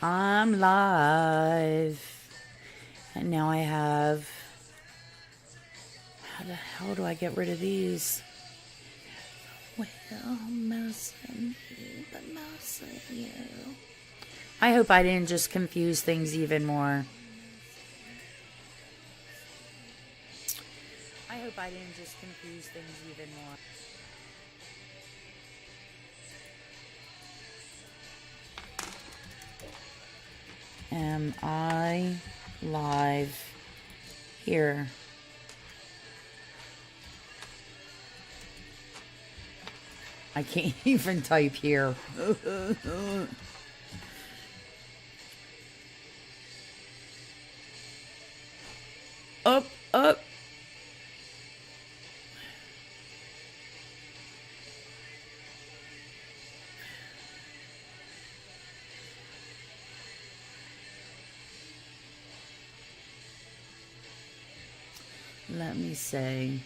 I'm live. And now I have... How the hell do I get rid of these? Well, mostly me, but mostly you. I hope I didn't just confuse things even more. I hope I didn't just confuse things even more. Am I live here? I can't even type here. Up, up. Let me see.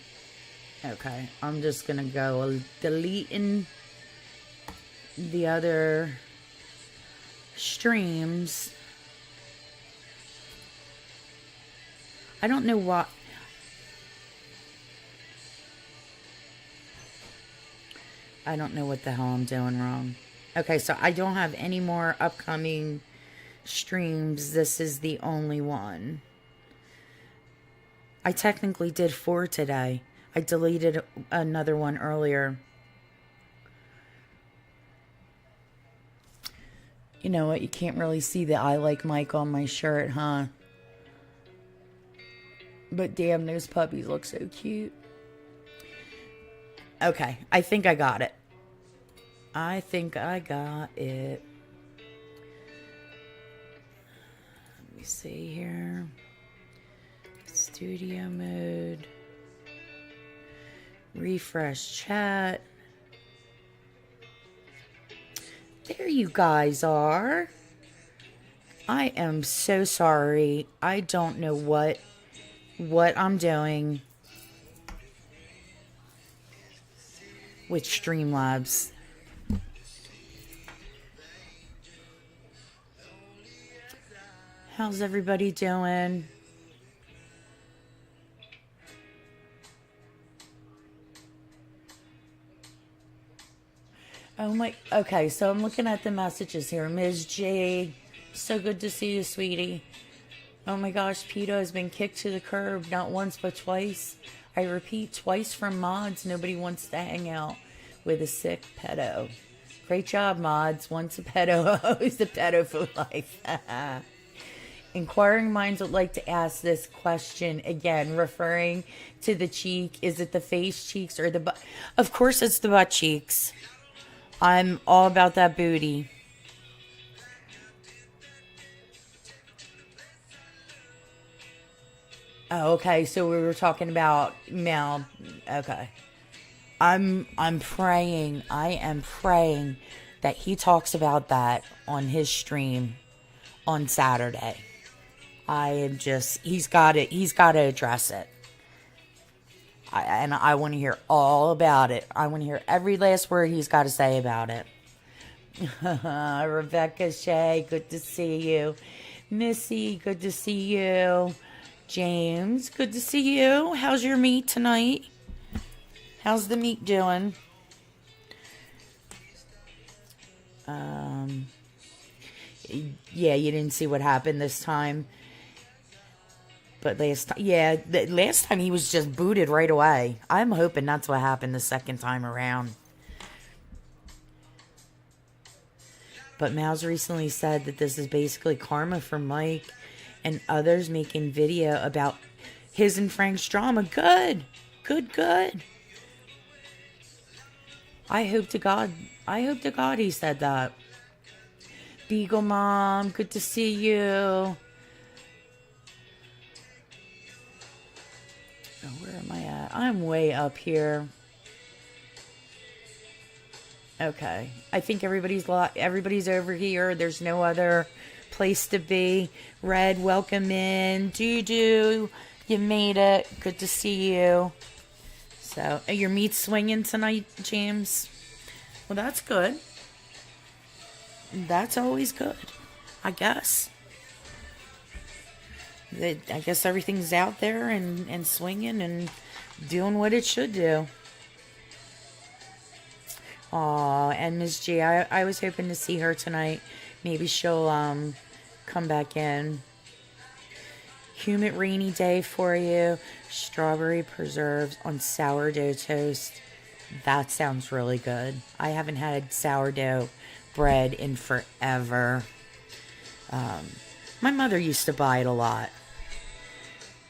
Okay, I'm just gonna go deleting the other streams. I don't know what. I don't know what the hell I'm doing wrong. Okay, so I don't have any more upcoming streams. This is the only one. I technically did 4 today. I deleted another one earlier. You know what? You can't really see the I Like Mike on my shirt, huh? But damn, those puppies look so cute. Okay, I think I got it. I think I got it. Let me see here. Studio mode. Refresh chat. There you guys are. I am so sorry. I don't know what I'm doing with Streamlabs. How's everybody doing? Oh my, okay, so I'm looking at the messages here. Ms. J, so good to see you, sweetie. Oh my gosh, Peto has been kicked to the curb, not once but twice. I repeat, twice from mods. Nobody wants to hang out with a sick pedo. Great job, mods. Once a pedo, always a pedo for life. Inquiring minds would like to ask this question again, referring to the cheek. Is it the face cheeks or the butt? Of course it's the butt cheeks. I'm all about that booty. Oh, okay. So we were talking about male. Okay. I'm praying. I am praying that he talks about that on his stream on Saturday. I am just, he's got to address it. And I want to hear all about it. I want to hear every last word he's got to say about it. Rebecca Shea, good to see you. Missy, good to see you. James, good to see you. How's your meat tonight? How's the meat doing? Yeah, you didn't see what happened this time. But last time he was just booted right away. I'm hoping that's what happened the second time around. But Mouse recently said that this is basically karma for Mike and others making video about his and Frank's drama. Good. I hope to God he said that. Beagle Mom, good to see you. Oh, where am I at? I'm way up here. Okay. I think everybody's over here. There's no other place to be. Red, welcome in. Doo-doo, you made it. Good to see you. So, your meat's swinging tonight, James? Well, that's good. That's always good. I guess. I guess everything's out there and swinging and doing what it should do. Aw, and Miss G, I was hoping to see her tonight. Maybe she'll come back in. Humid rainy day for you. Strawberry preserves on sourdough toast. That sounds really good. I haven't had sourdough bread in forever. My mother used to buy it a lot.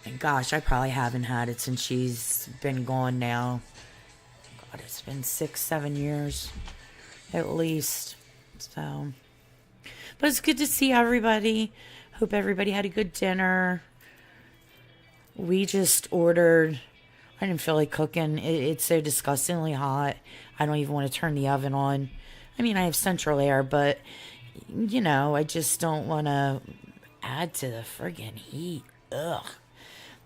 And gosh, I probably haven't had it since she's been gone now. God, it's been 6, 7 years at least. So, but it's good to see everybody. Hope everybody had a good dinner. We just ordered. I didn't feel like cooking. It's so disgustingly hot. I don't even want to turn the oven on. I mean, I have central air, but I just don't want to add to the friggin' heat. Ugh.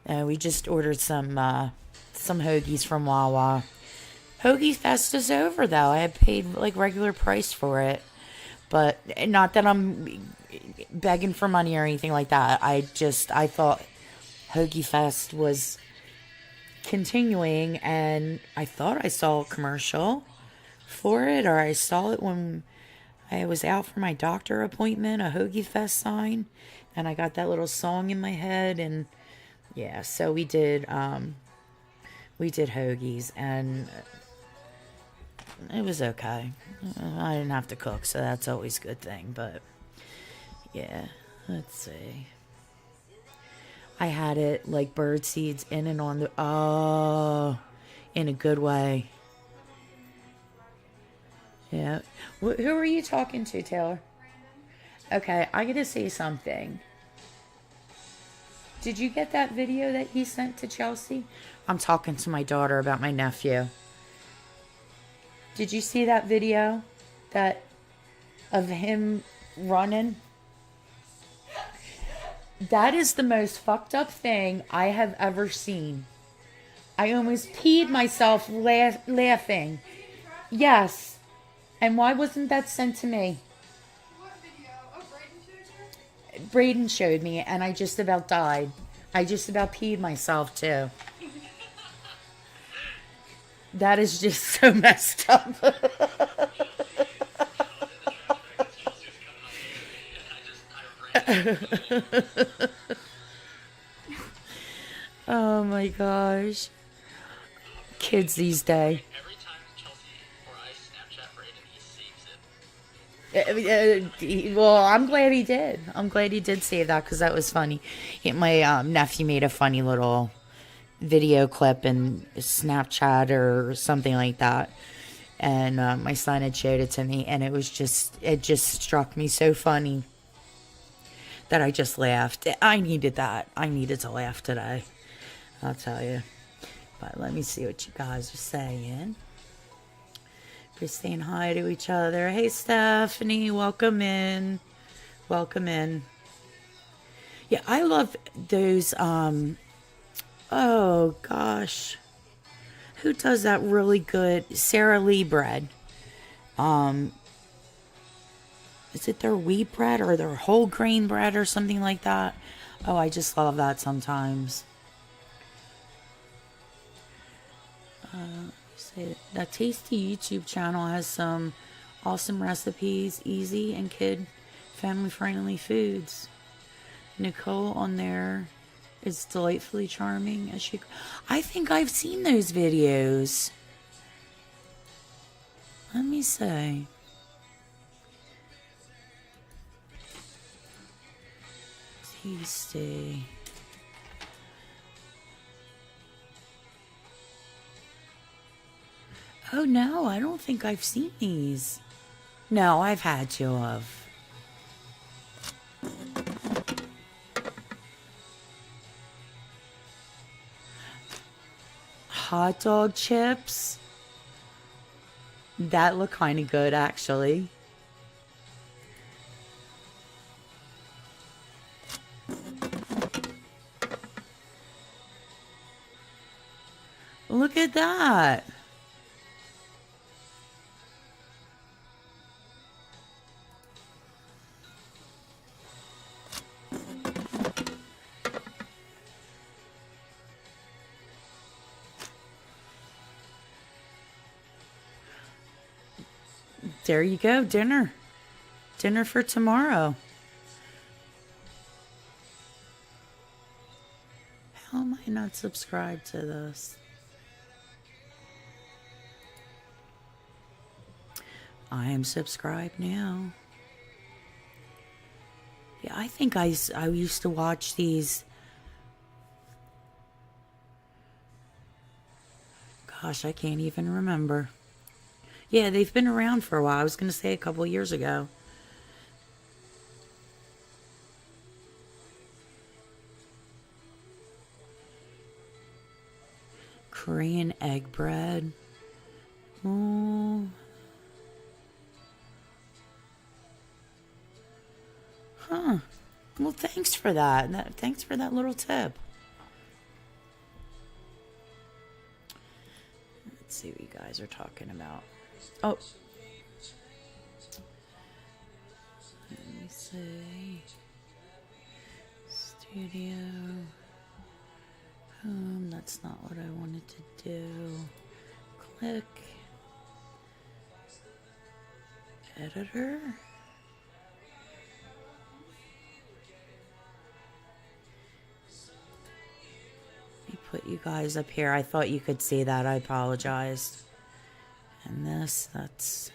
We just ordered some hoagies from Wawa. Hoagie Fest is over, though. I had paid like regular price for it, but not that I'm begging for money or anything like that. I thought Hoagie Fest was continuing, and I thought I saw a commercial for it, or I saw it when I was out for my doctor appointment, a Hoagie Fest sign, and I got that little song in my head, and yeah, so we did hoagies, and it was okay. I didn't have to cook, so that's always a good thing, but yeah, let's see. I had it like bird seeds in and on in a good way. Yeah. Who are you talking to, Taylor? Okay, I gotta say something. Did you get that video that he sent to Chelsea? I'm talking to my daughter about my nephew. Did you see that video of him running? That is the most fucked up thing I have ever seen. I almost peed myself laughing. Yes. And why wasn't that sent to me? What video? Oh, Brayden showed you? Brayden showed me, and I just about died. I just about peed myself, too. That is just so messed up. Oh my gosh. Kids these days. Every time Chelsea or I Snapchat Brayden, he saves it. Well, I'm glad he did. I'm glad he did say that because that was funny. My nephew made a funny little video clip in Snapchat or something like that. And my son had showed it to me, and it just struck me so funny that I just laughed. I needed that. I needed to laugh today. I'll tell you. But let me see what you guys are saying. We're saying hi to each other. Hey, Stephanie, welcome in. Welcome in. Yeah, I love those, oh gosh. Who does that really good? Sara Lee bread. Is it their wheat bread or their whole grain bread or something like that? Oh, I just love that sometimes. That tasty YouTube channel has some awesome recipes, easy and kid family friendly foods. Nicole on there is delightfully charming as she. I think I've seen those videos. Let me see. Tasty. Oh no, I don't think I've seen these. No, I've had to have. Hot dog chips. That look kind of good, actually. Look at that. There you go, dinner. Dinner for tomorrow. How am I not subscribed to this? I am subscribed now. Yeah, I think I used to watch these. Gosh, I can't even remember. Yeah, they've been around for a while. I was going to say a couple years ago. Korean egg bread. Oh. Huh. Well, thanks for that. Thanks for that little tip. Let's see what you guys are talking about. Oh. Let me see. Studio. Home. That's not what I wanted to do. Click. Editor. Put you guys up here. I thought you could see that. I apologized. And this, that's...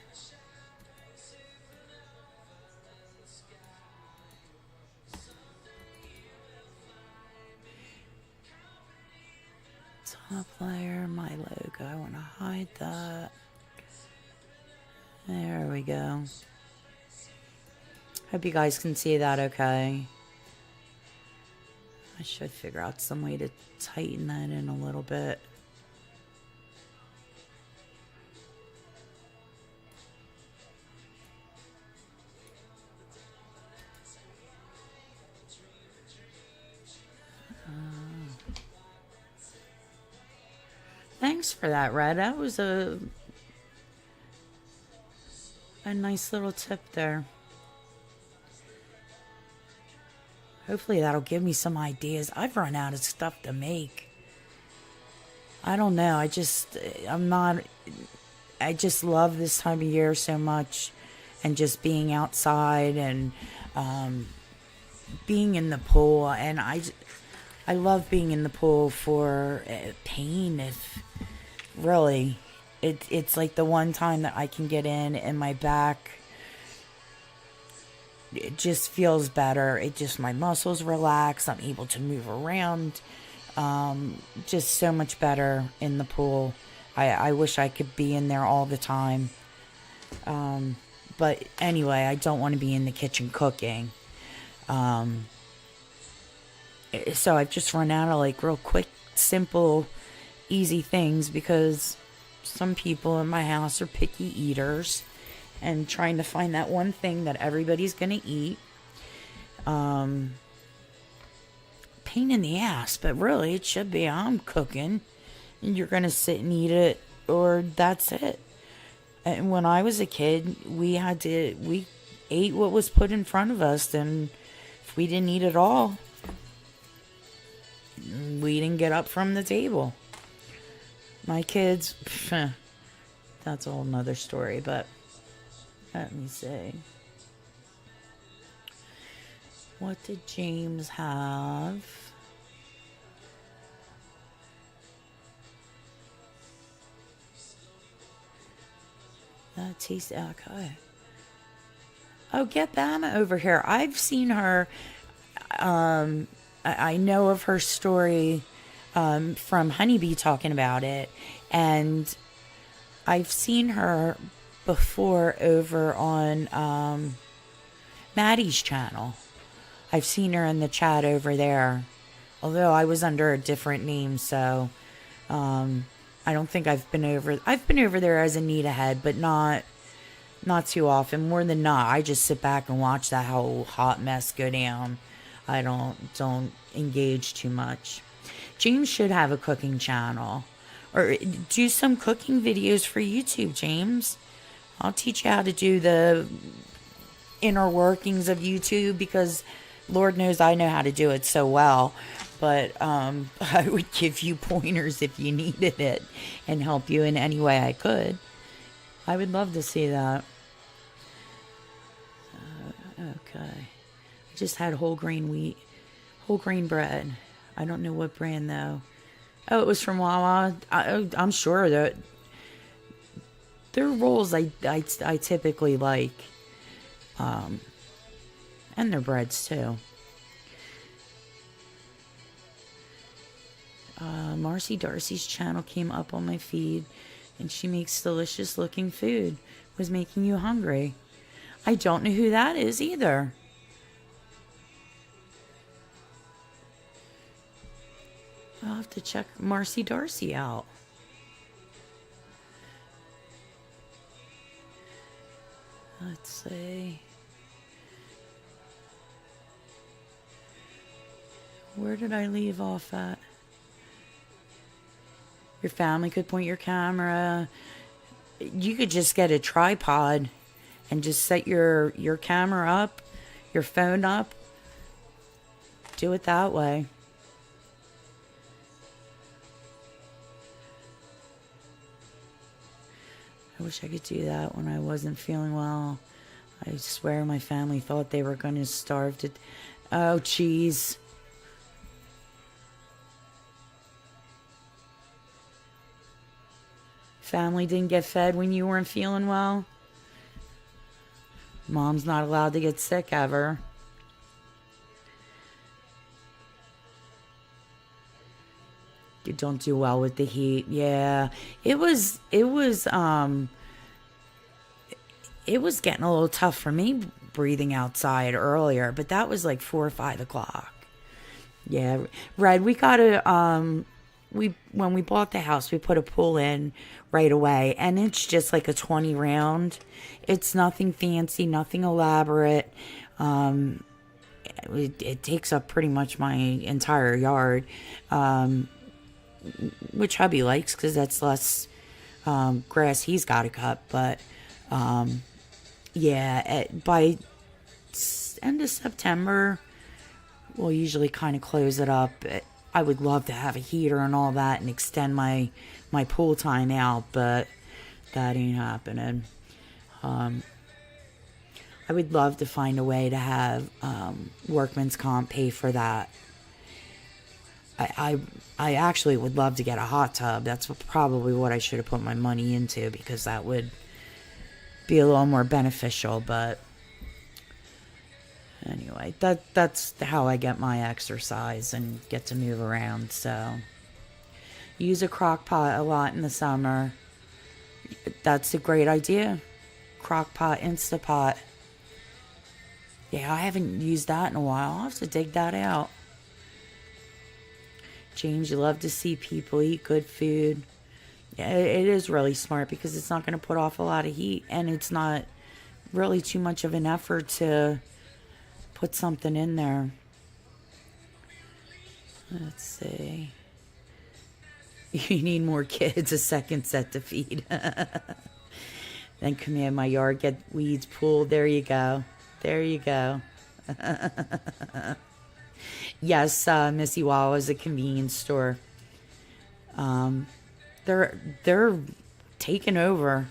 Top layer, my logo. I want to hide that. There we go. Hope you guys can see that okay. I should figure out some way to tighten that in a little bit. Thanks for that, Red. That was a nice little tip there. Hopefully that'll give me some ideas. I've run out of stuff to make. I don't know. I just love this time of year so much, and just being outside and being in the pool. And I love being in the pool for pain. If really, it's like the one time that I can get in and my back, it just feels better. My muscles relax. I'm able to move around. Just so much better in the pool. I wish I could be in there all the time. But anyway, I don't want to be in the kitchen cooking. So I've just run out of like real quick, simple, easy things, because some people in my house are picky eaters. And trying to find that one thing that everybody's going to eat. Pain in the ass, but really it should be, I'm cooking and you're going to sit and eat it, or that's it. And when I was a kid, we ate what was put in front of us, and if we didn't eat it all, we didn't get up from the table. My kids, that's a whole nother story, but let me see. What did James have? That tastes okay. Oh, get Bama over here. I've seen her. I know of her story from Honeybee talking about it, and I've seen her before over on Maddie's channel. I've seen her in the chat over there, although I was under a different name, so I don't think I've been over there as Anita Head, but not too often. More than not, I just sit back and watch that whole hot mess go down. I don't engage too much. James should have a cooking channel, or do some cooking videos for YouTube, James. I'll teach you how to do the inner workings of YouTube, because Lord knows I know how to do it so well. But I would give you pointers if you needed it and help you in any way I could. I would love to see that. Okay. I just had whole grain bread. I don't know what brand though. Oh, it was from Wawa. I'm sure that their rolls I typically like. And their breads too. Marcy Darcy's channel came up on my feed, and she makes delicious looking food. Was making you hungry. I don't know who that is either. I'll have to check Marcy Darcy out. Let's see. Where did I leave off at? Your family could point your camera. You could just get a tripod and just set your camera up, your phone up. Do it that way. I wish I could do that when I wasn't feeling well. I swear my family thought they were going to starve to... Oh, jeez. Family didn't get fed when you weren't feeling well. Mom's not allowed to get sick ever. You don't do well with the heat. Yeah. It was getting a little tough for me breathing outside earlier, but that was like 4 or 5 o'clock. Yeah. Red, we got when we bought the house, we put a pool in right away, and it's just like a 20 round. It's nothing fancy, nothing elaborate. It takes up pretty much my entire yard. Which hubby likes because that's less grass he's got to cut. But yeah, by end of September, we'll usually kind of close it up. I would love to have a heater and all that and extend my pool time out, but that ain't happening. I would love to find a way to have workman's comp pay for that. I actually would love to get a hot tub. That's probably what I should have put my money into, because that would be a little more beneficial. But anyway, that's how I get my exercise and get to move around. So use a crock pot a lot in the summer. That's a great idea. Crock pot, Instapot. Yeah, I haven't used that in a while. I'll have to dig that out. James, you love to see people eat good food. Yeah, it is really smart because it's not going to put off a lot of heat, and it's not really too much of an effort to put something in there. Let's see. You need more kids, a second set to feed. Then come in my yard, get weeds pulled. There you go. There you go. Yes, Missy Wawa's a convenience store. They're taking over.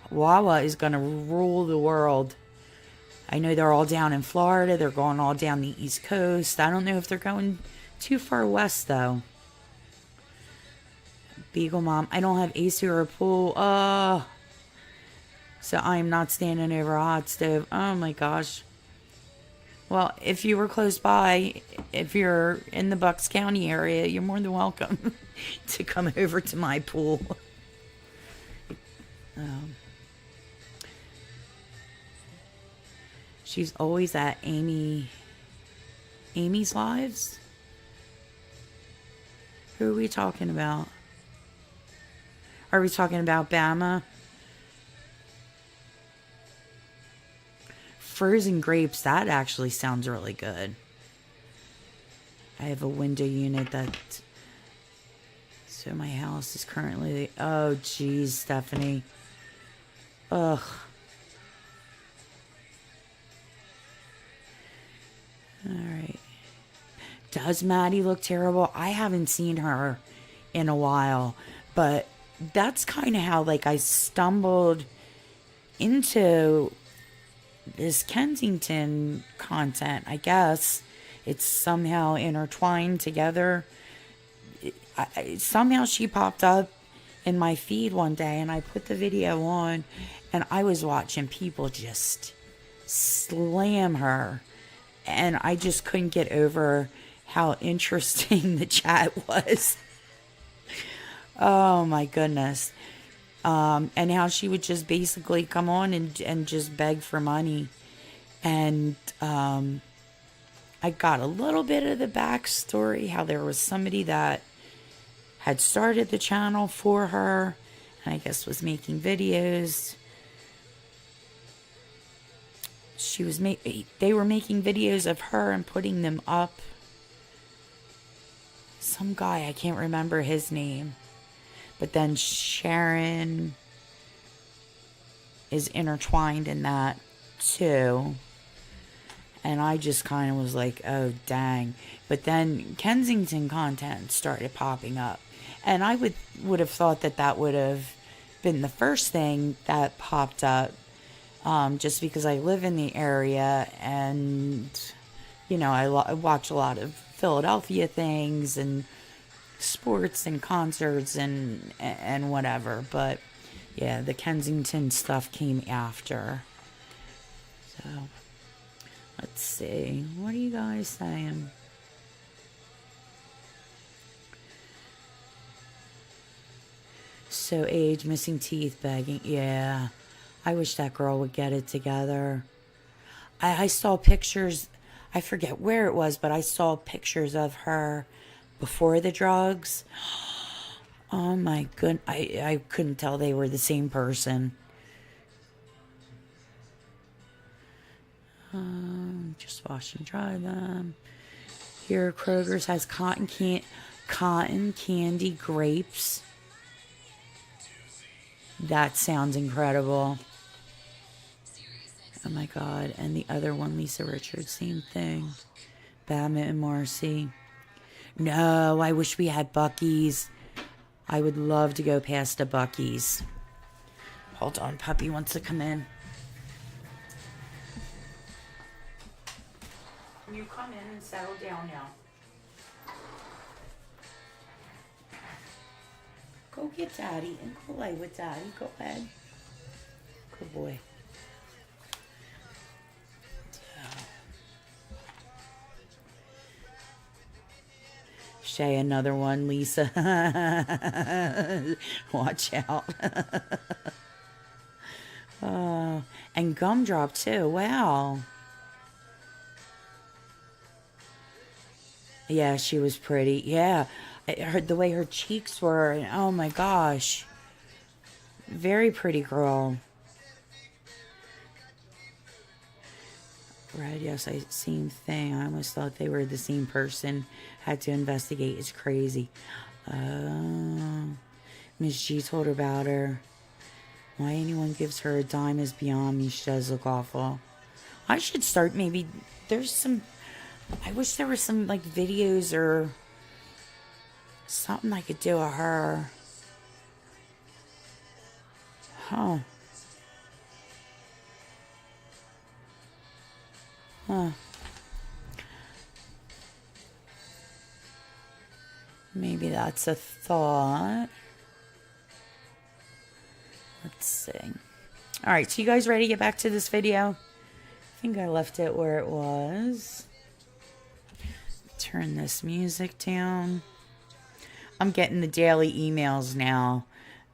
Wawa is gonna rule the world. I know they're all down in Florida. They're going all down the East Coast. I don't know if they're going too far west though. Beagle Mom, I don't have AC or a pool. So I am not standing over a hot stove. Oh my gosh. Well, if you were close by, if you're in the Bucks County area, you're more than welcome to come over to my pool. She's always at Amy's lives. Who are we talking about? Are we talking about Bama? Frozen grapes, that actually sounds really good. I have a window unit that... So my house is currently... Oh, geez, Stephanie. Ugh. Alright. Does Maddie look terrible? I haven't seen her in a while. But that's kind of how, like, I stumbled into this Kensington content, I guess it's somehow intertwined together. Somehow she popped up in my feed one day, and I put the video on, and I was watching people just slam her, and I just couldn't get over how interesting the chat was. Oh my goodness. And how she would just basically come on and just beg for money. And I got a little bit of the backstory, how there was somebody that had started the channel for her, and I guess was making videos. They were making videos of her and putting them up. Some guy, I can't remember his name. But then Sharon is intertwined in that too. And I just kind of was like, oh, dang. But then Kensington content started popping up. And I would have thought that would have been the first thing that popped up. Just because I live in the area and, you know, I watch a lot of Philadelphia things and sports and concerts and whatever. But, yeah, the Kensington stuff came after. So, let's see. What are you guys saying? So age, missing teeth, begging. Yeah. I wish that girl would get it together. I saw pictures. I forget where it was, but I saw pictures of her before the drugs. Oh my goodness. I couldn't tell they were the same person. Just wash and dry them. Here, Kroger's has cotton candy grapes. That sounds incredible. Oh my God. And the other one, Lisa Richards, same thing. Badminton Marcy. No, I wish we had Buc-ee's. I would love to go past a Buc-ee's. Hold on, puppy wants to come in. Can you come in and settle down now? Go get Daddy and play with Daddy. Go ahead. Good boy. Shay, another one, Lisa. Watch out. And Gumdrop, too. Wow. Yeah, she was pretty. Yeah. I heard the way her cheeks were. Oh, my gosh. Very pretty girl. Right, yes, same thing. I almost thought they were the same person. Had to investigate. It's crazy. Miss G told her about her. Why anyone gives her a dime is beyond me. She does look awful. I should start maybe. There's some. I wish there were some like videos or something I could do of her. Huh. Maybe that's a thought. Let's see. All right, so you guys ready to get back to this video? I think I left it where it was. Turn this music down. I'm getting the daily emails now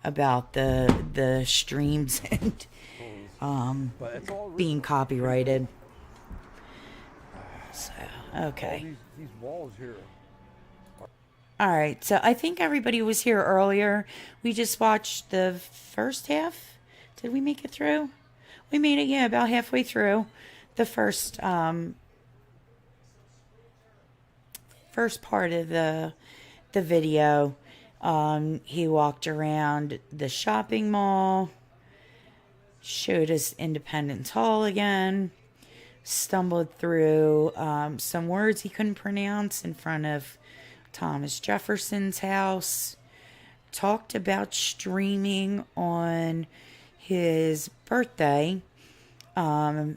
about the streams and being copyrighted. So, okay. These walls here. All right, so I think everybody was here earlier. We just watched the first half. Did we make it through? We made it, yeah, about halfway through the first part of the video. He walked around the shopping mall, showed us Independence Hall again, stumbled through some words he couldn't pronounce in front of Thomas Jefferson's house, talked about streaming on his birthday,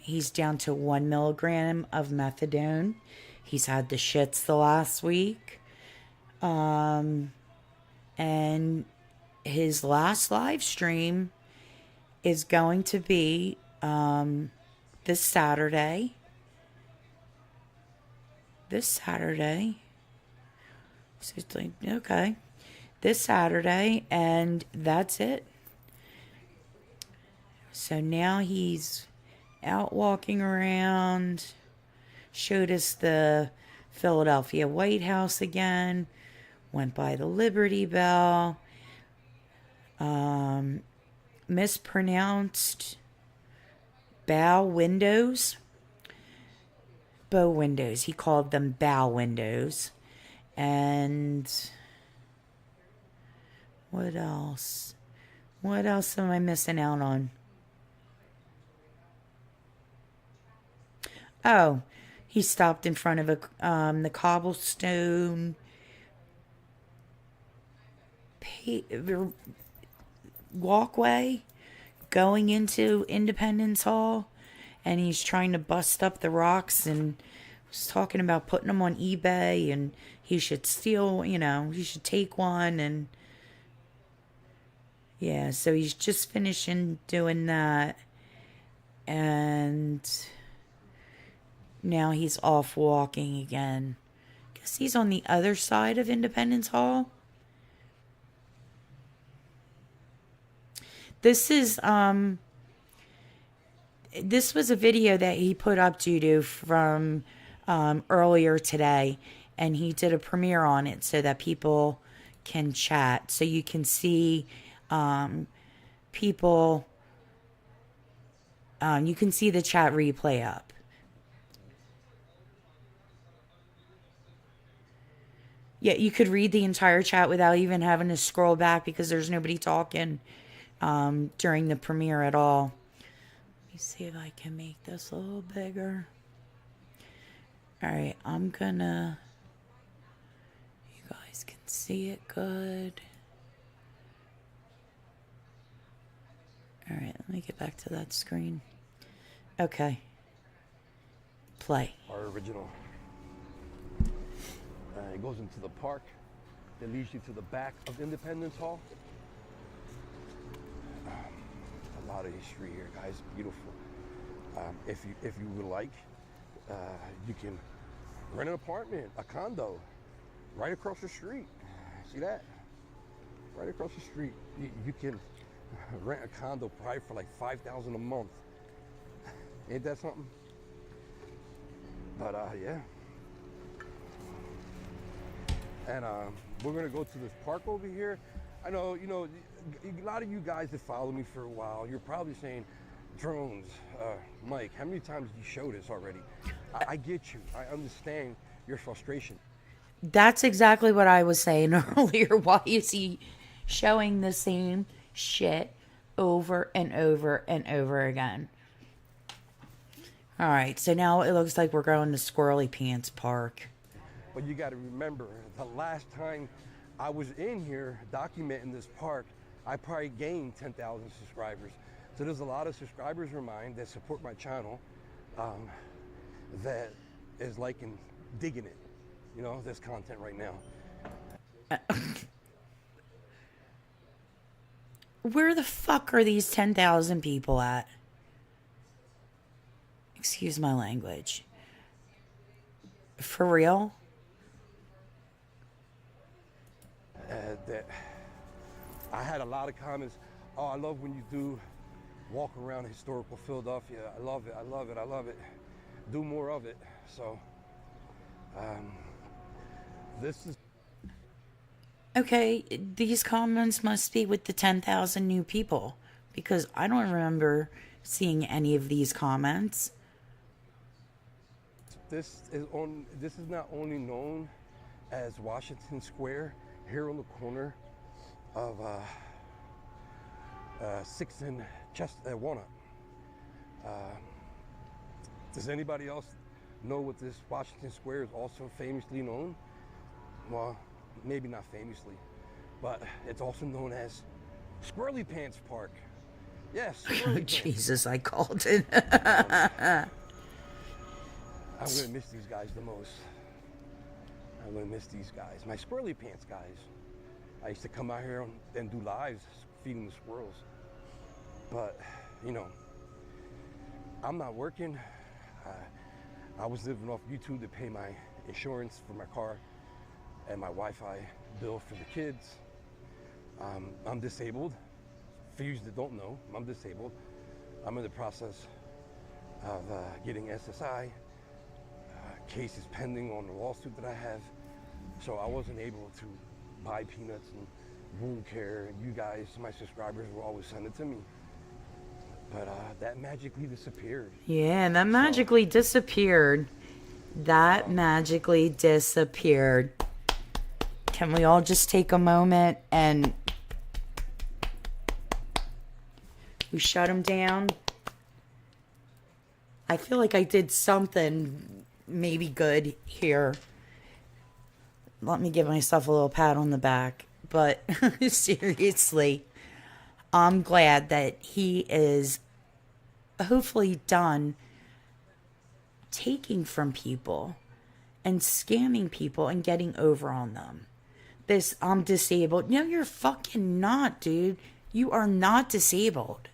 He's down to 1 milligram of methadone. He's had the shits the last week. And his last live stream is going to be this Saturday. So it's like, okay. This Saturday, and that's it. So now he's out walking around. Showed us the Philadelphia White House again. Went by the Liberty Bell. Mispronounced bow windows. Bow windows. He called them bow windows. And what else? What else am I missing out on? Oh, he stopped in front of the cobblestone walkway going into Independence Hall, and he's trying to bust up the rocks and was talking about putting them on eBay, and he should steal, he should take one. And yeah, so he's just finishing doing that, and now he's off walking again. Guess he's on the other side of Independence Hall. This was a video that he put up to from earlier today, and he did a premiere on it so that people can chat, so you can see people. You can see the chat replay up. Yeah, you could read the entire chat without even having to scroll back because there's nobody talking during the premiere at all. Let me see if I can make this a little bigger. Alright, I'm gonna... You guys can see it good. Alright, let me get back to that screen. Okay. Play. Our original. It goes into the park that leads you to the back of Independence Hall. A lot of history here, guys. Beautiful. If you would like, you can rent an apartment, a condo, right across the street. See that? Right across the street. You can rent a condo probably for like $5,000 a month. Ain't that something? But yeah. And we're gonna go to this park over here. I know, a lot of you guys that follow me for a while, you're probably saying, drones, Mike, how many times did you show this already? I get you. I understand your frustration. That's exactly what I was saying earlier. Why is he showing the same shit over and over and over again? All right, so now it looks like we're going to Squirrely Pants Park. But you got to remember, the last time I was in here documenting this park, I probably gained 10,000 subscribers. So there's a lot of subscribers of mine that support my channel that is liking, digging it, this content right now. Where the fuck are these 10,000 people at? Excuse my language. For real? That I had a lot of comments. Oh, I love when you do walk around historical Philadelphia. I love it. I love it. I love it. Do more of it. So, this is... Okay, these comments must be with the 10,000 new people, because I don't remember seeing any of these comments. This is not only known as Washington Square, here on the corner of 6th and Walnut. Does anybody else know what this Washington Square is also famously known? Well, maybe not famously, but it's also known as Squirrely Pants Park. Yes. Oh, Jesus, I called it. I'm gonna miss these guys the most. I'm gonna miss these guys. My squirrely pants guys. I used to come out here and do lives feeding the squirrels. But, you know, I'm not working. I was living off YouTube to pay my insurance for my car and my Wi-Fi bill for the kids. I'm disabled. For you that don't know, I'm disabled. I'm in the process of getting SSI. Case is pending on the lawsuit that I have. So I wasn't able to buy peanuts and wound care. And you guys, my subscribers, will always send it to me. But that magically disappeared. Yeah, that magically disappeared. That magically disappeared. Can we all just take a moment and we shut him down? I feel like I did something maybe good here. Let me give myself a little pat on the back. But seriously, I'm glad that he is hopefully done taking from people and scamming people and getting over on them. This, I'm disabled. No, you're fucking not, dude. You are not disabled.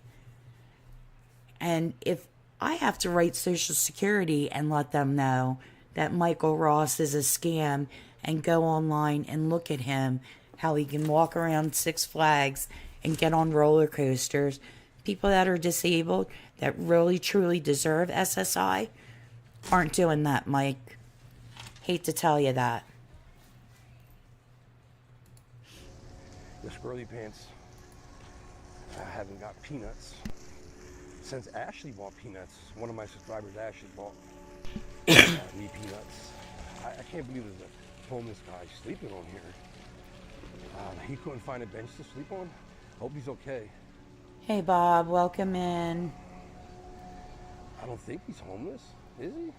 And if I have to write Social Security and let them know that Michael Ross is a scam and go online and look at him, how he can walk around Six Flags and get on roller coasters. People that are disabled, that really truly deserve SSI, aren't doing that, Mike. Hate to tell you that. The squirrely pants haven't got peanuts since Ashley bought peanuts. One of my subscribers, Ashley, bought me peanuts. I can't believe there's a homeless guy sleeping on here. He couldn't find a bench to sleep on. Hope he's okay. Hey, Bob, welcome in. I don't think he's homeless, is he?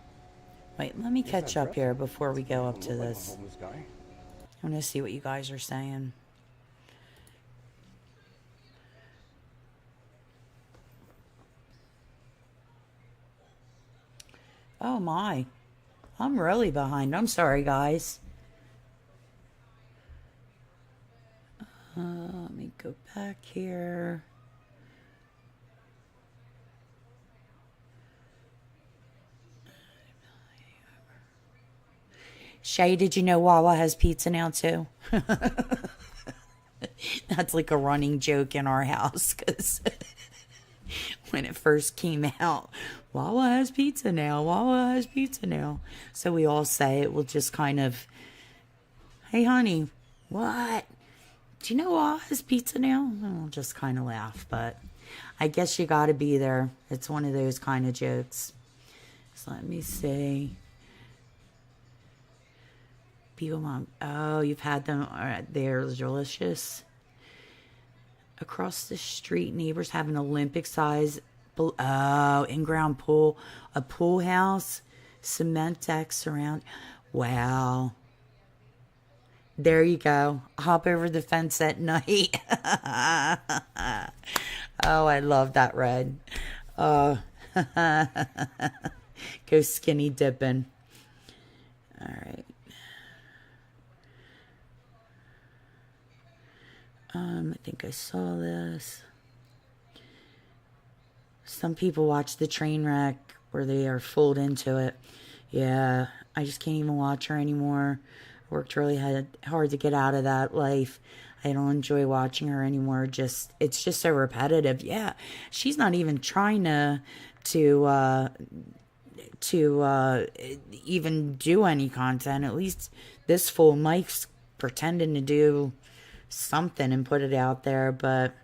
Wait, let me catch up here before we go up to Look like a this. homeless guy. I want to see what you guys are saying. Oh my. I'm really behind. I'm sorry, guys. Let me go back here. Shay, did you know Wawa has pizza now too? That's like a running joke in our house because when it first came out, Wawa has pizza now. Wawa has pizza now. So we all say it. We'll just kind of, hey, honey, what? Do you know Wawa has pizza now? And we'll just kind of laugh. But I guess you got to be there. It's one of those kind of jokes. So let me see. People Mom. Oh, you've had them. All right, they're delicious. Across the street, neighbors have an Olympic-size, in-ground pool, a pool house, cement deck surround. Wow. There you go. Hop over the fence at night. Oh, I love that, Red. Oh, go skinny dipping. All right. I think I saw this. Some people watch the train wreck where they are fooled into it. Yeah, I just can't even watch her anymore. I worked really hard to get out of that life. I don't enjoy watching her anymore. It's just so repetitive. Yeah, she's not even trying to even do any content. At least this fool Mike's pretending to do something and put it out there. But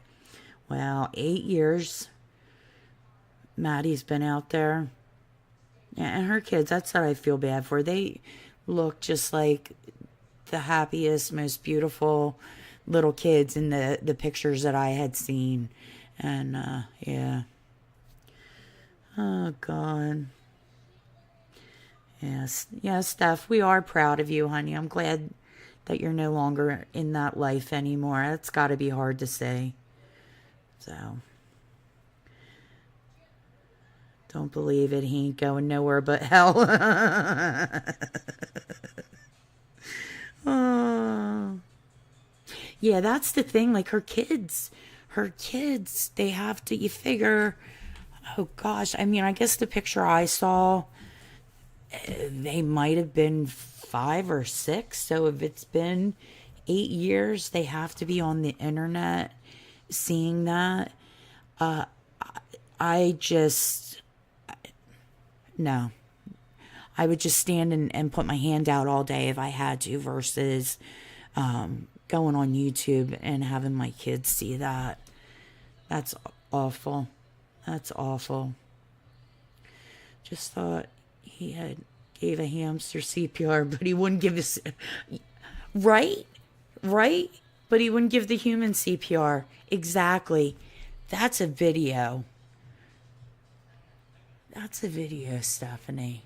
wow, 8 years Maddie's been out there. Yeah, and her kids, that's what I feel bad for. They look just like the happiest, most beautiful little kids in the pictures that I had seen. And yeah. Oh God. Yes, Steph, we are proud of you, honey. I'm glad that you're no longer in that life anymore. That's got to be hard to say. So, Don't believe it. He ain't going nowhere but hell. Oh. Yeah, that's the thing. Like her kids, they have to, you figure, oh gosh. I mean, I guess the picture I saw, they might have been 5 or 6. So if it's been 8 years, they have to be on the internet seeing that. I just, no. I would just stand and put my hand out all day if I had to versus going on YouTube and having my kids see that. That's awful. That's awful. Just thought he had gave a hamster CPR, but he wouldn't give us... Right? Right? But he wouldn't give the human CPR. Exactly. That's a video. That's a video, Stephanie.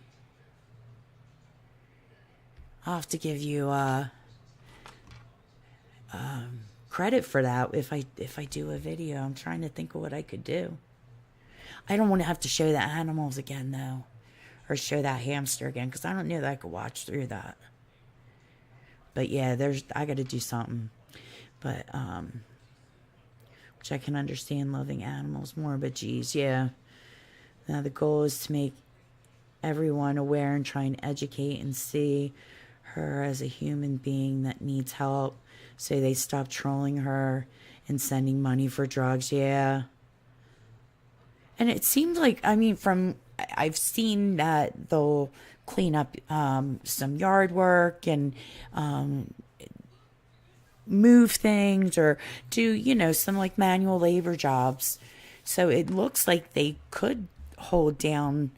I'll have to give you credit for that if I do a video. I'm trying to think of what I could do. I don't want to have to show the animals again, though. Or show that hamster again, because I don't know that I could watch through that. But yeah, I got to do something. But, which I can understand loving animals more, but geez, yeah. Now the goal is to make everyone aware and try and educate and see her as a human being that needs help, so they stop trolling her and sending money for drugs. Yeah. And it seems like, I mean, I've seen that they'll clean up some yard work and move things or do, some like manual labor jobs. So it looks like they could hold down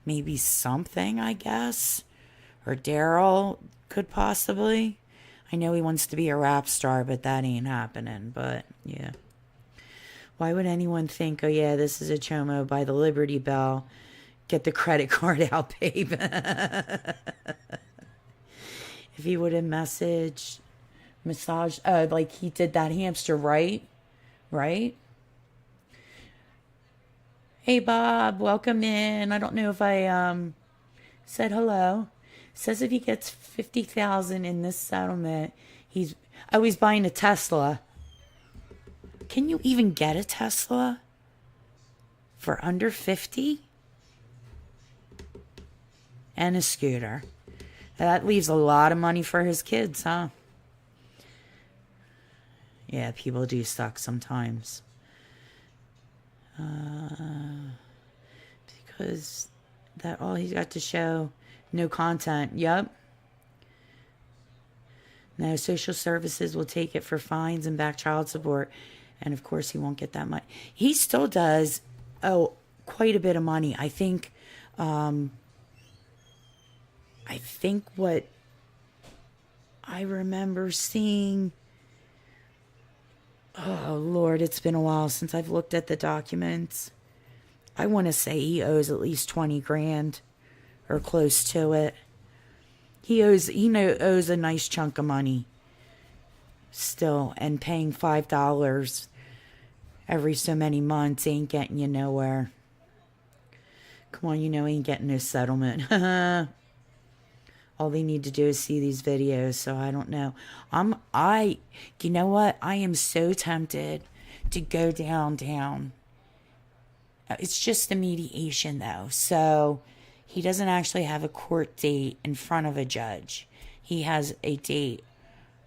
maybe something, I guess. Or Daryl could possibly. I know he wants to be a rap star, but that ain't happening. But, yeah. Why would anyone think, oh, yeah, this is a chomo by the Liberty Bell. Get the credit card out, babe. If he would have massaged, like he did that hamster, right? Right? Hey, Bob, welcome in. I don't know if I said hello. Says if he gets $50,000 in this settlement, he's buying a Tesla. Can you even get a Tesla for under 50? And a scooter. That leaves a lot of money for his kids, huh? Yeah, people do suck sometimes. Because that all he's got to show, no content. Yep. No, social services will take it for fines and back child support. And of course he won't get that much. He still does, quite a bit of money. I think what I remember seeing, oh Lord, it's been a while since I've looked at the documents. I want to say he owes at least 20 grand or close to it. He owes a nice chunk of money still, and paying $5 every so many months ain't getting you nowhere. Come on, he ain't getting no settlement. All they need to do is see these videos, so I don't know. You know what? I am so tempted to go down. It's just the mediation, though. So he doesn't actually have a court date in front of a judge. He has a date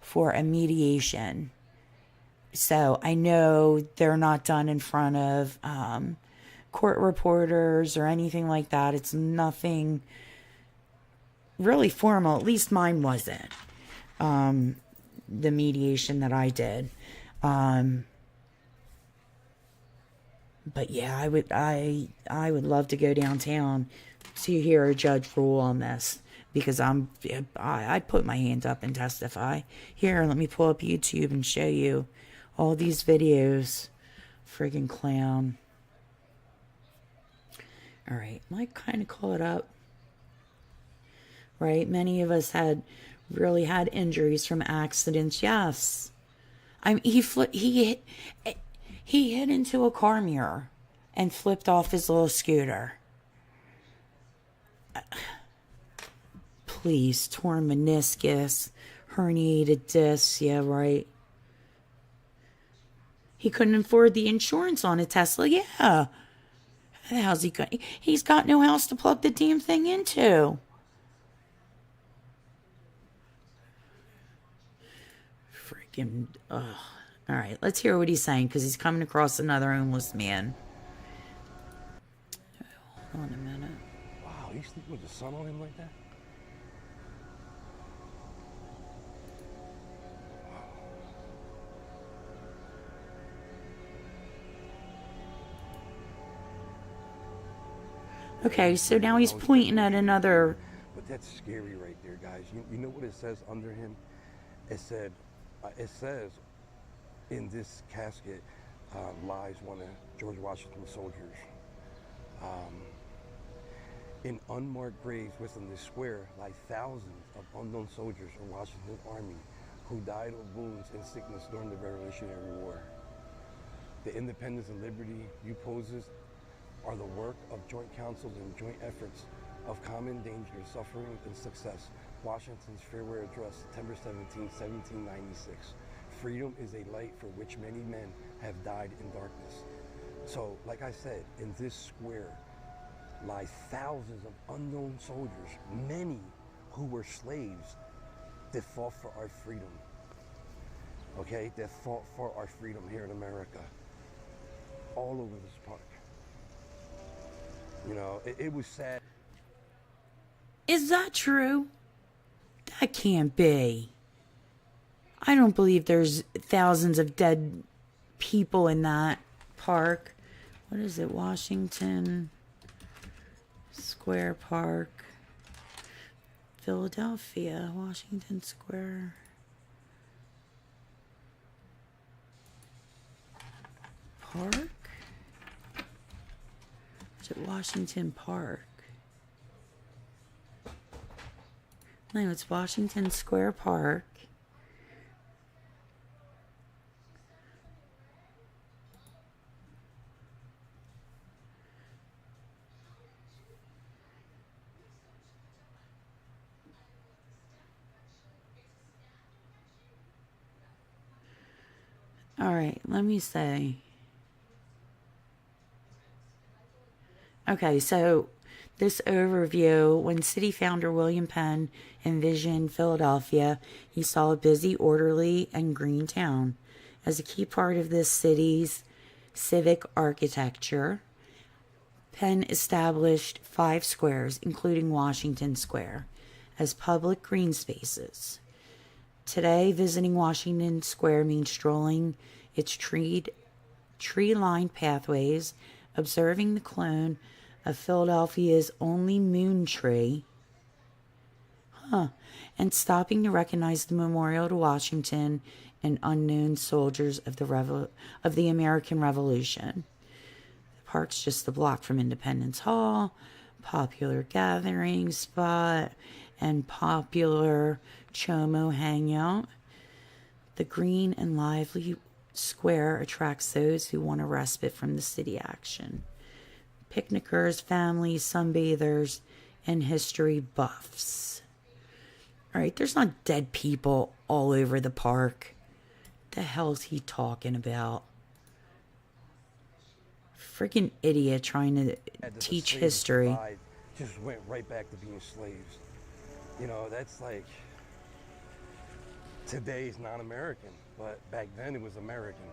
for a mediation. So I know they're not done in front of court reporters or anything like that. It's nothing really formal. At least mine wasn't. The mediation that I did. But yeah, I would love to go downtown to hear a judge rule on this, because I'd put my hand up and testify. Here, let me pull up YouTube and show you all these videos. Friggin' clown. All right, might kind of call it up. Right, many of us really had injuries from accidents. Yes, he hit into a car mirror and flipped off his little scooter. Please, torn meniscus, herniated discs. Yeah, right. He couldn't afford the insurance on a Tesla. Yeah. How the hell's he got? He's got no house to plug the damn thing into. Freaking. Ugh. All right, let's hear what he's saying because he's coming across another homeless man. Hold on a minute. Wow, he's sleeping with the sun on him like that? Okay, so now he's pointing at another. But that's scary right there, guys. You know what it says under him? It says in this casket lies one of George Washington's soldiers. In unmarked graves within the square lie thousands of unknown soldiers of Washington's army who died of wounds and sickness during the Revolutionary War. The independence and liberty you poses are the work of joint councils and joint efforts of common danger, suffering, and success. Washington's farewell address, September 17, 1796. Freedom is a light for which many men have died in darkness. So, like I said, in this square lie thousands of unknown soldiers, many who were slaves that fought for our freedom. Okay, that fought for our freedom here in America. All over this park. You know, it was sad. Is that true? That can't be. I don't believe there's thousands of dead people in that park. What is it? Washington Square Park. Philadelphia, Washington Square. Park? Is it Washington Park? No, it's Washington Square Park. All right, let me say. Okay, so this overview, when city founder William Penn envisioned Philadelphia, he saw a busy, orderly, and green town. As a key part of this city's civic architecture, Penn established 5 squares, including Washington Square, as public green spaces. Today, visiting Washington Square means strolling its tree-lined pathways, observing the clone of Philadelphia's only moon tree, and stopping to recognize the memorial to Washington and unknown soldiers of the American Revolution. The park's just a block from Independence Hall, popular gathering spot, and popular Chomo hangout. The green and lively square attracts those who want a respite from the city action. Picnickers, families, sunbathers, and history buffs. All right, there's not dead people all over the park. The hell's he talking about? Freaking idiot trying to teach history. Just went right back to being slaves. You know, that's like today's non-American, but back then it was American.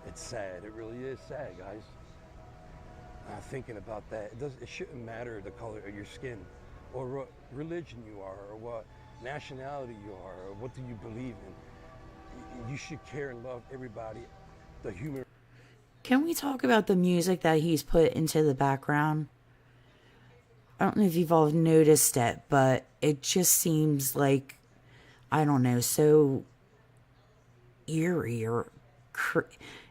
It's sad. It really is sad, guys. Thinking about that, it shouldn't matter the color of your skin, or what religion you are, or what nationality you are, or what do you believe in. You should care and love everybody, the human. Can we talk about the music that he's put into the background? I don't know if you've all noticed it, but it just seems like, I don't know, so eerie or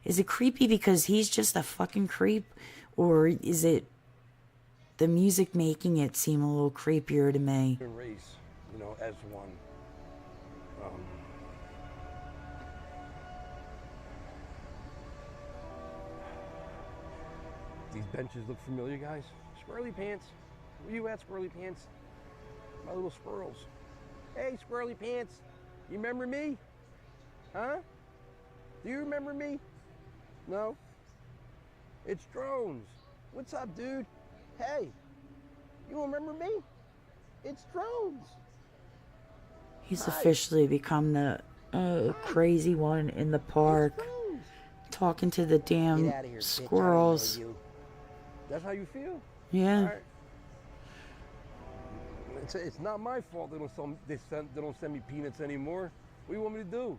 is it creepy because he's just a fucking creep, or is it the music making it seem a little creepier to me? Race, you know, as one. These benches look familiar, guys. Squirrely pants. Where you at, Squirrely Pants? My little squirrels. Hey, Squirrely Pants. You remember me? Huh? Do you remember me? No? It's Drones. What's up, dude? Hey, you remember me? It's Drones. He's Hi. officially become the crazy one in the park, Drones. talking to the Get damn out of here, bitch. I don't squirrels. know you. That's how you feel? Yeah. All right. It's not my fault they don't send me peanuts anymore. What do you want me to do?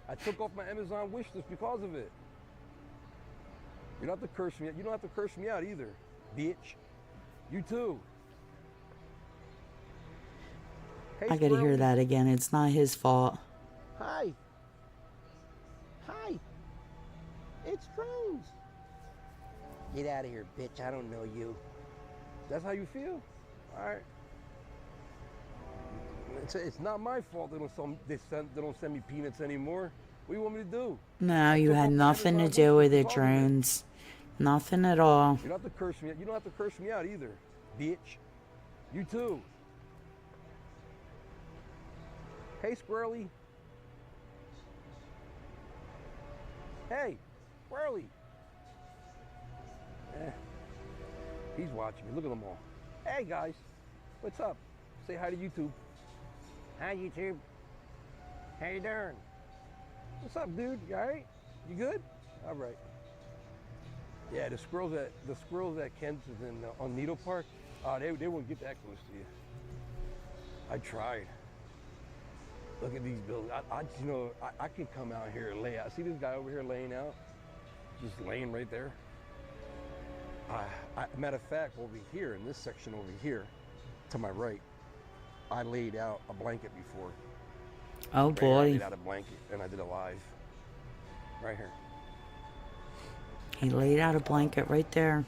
I took off my Amazon wish list because of it. You don't have to curse me. You don't have to curse me out either, bitch. You too. Hey, I gotta hear Squirrely. that again. It's not his fault. Hi. Hi. It's Drones. Get out of here, bitch. I don't know you. That's how you feel? All right. It's not my fault they don't send me peanuts anymore. What do you want me to do? No, you took had off my nothing to Amazon do wish with list it, because of it. Drones. Nothing at all. You don't have to curse me. You don't have to curse me out either, bitch. You too. Hey, Squirrely. Hey, Squirrely. He's watching me. Look at them all. Hey, guys. What's up? Say hi to YouTube. Hi, YouTube. How you doing? What's up, dude? You all right? You good? All right. Yeah, the squirrels at Kensington on Needle Park, they wouldn't get that close to you. I tried. Look at these buildings. I can come out here and lay out. See this guy over here laying out? Just laying right there. Matter of fact, over here, in this section over here, to my right, I laid out a blanket before. Oh Right here, I boy. laid out a blanket and I did a live. Right here. He laid out a blanket right there.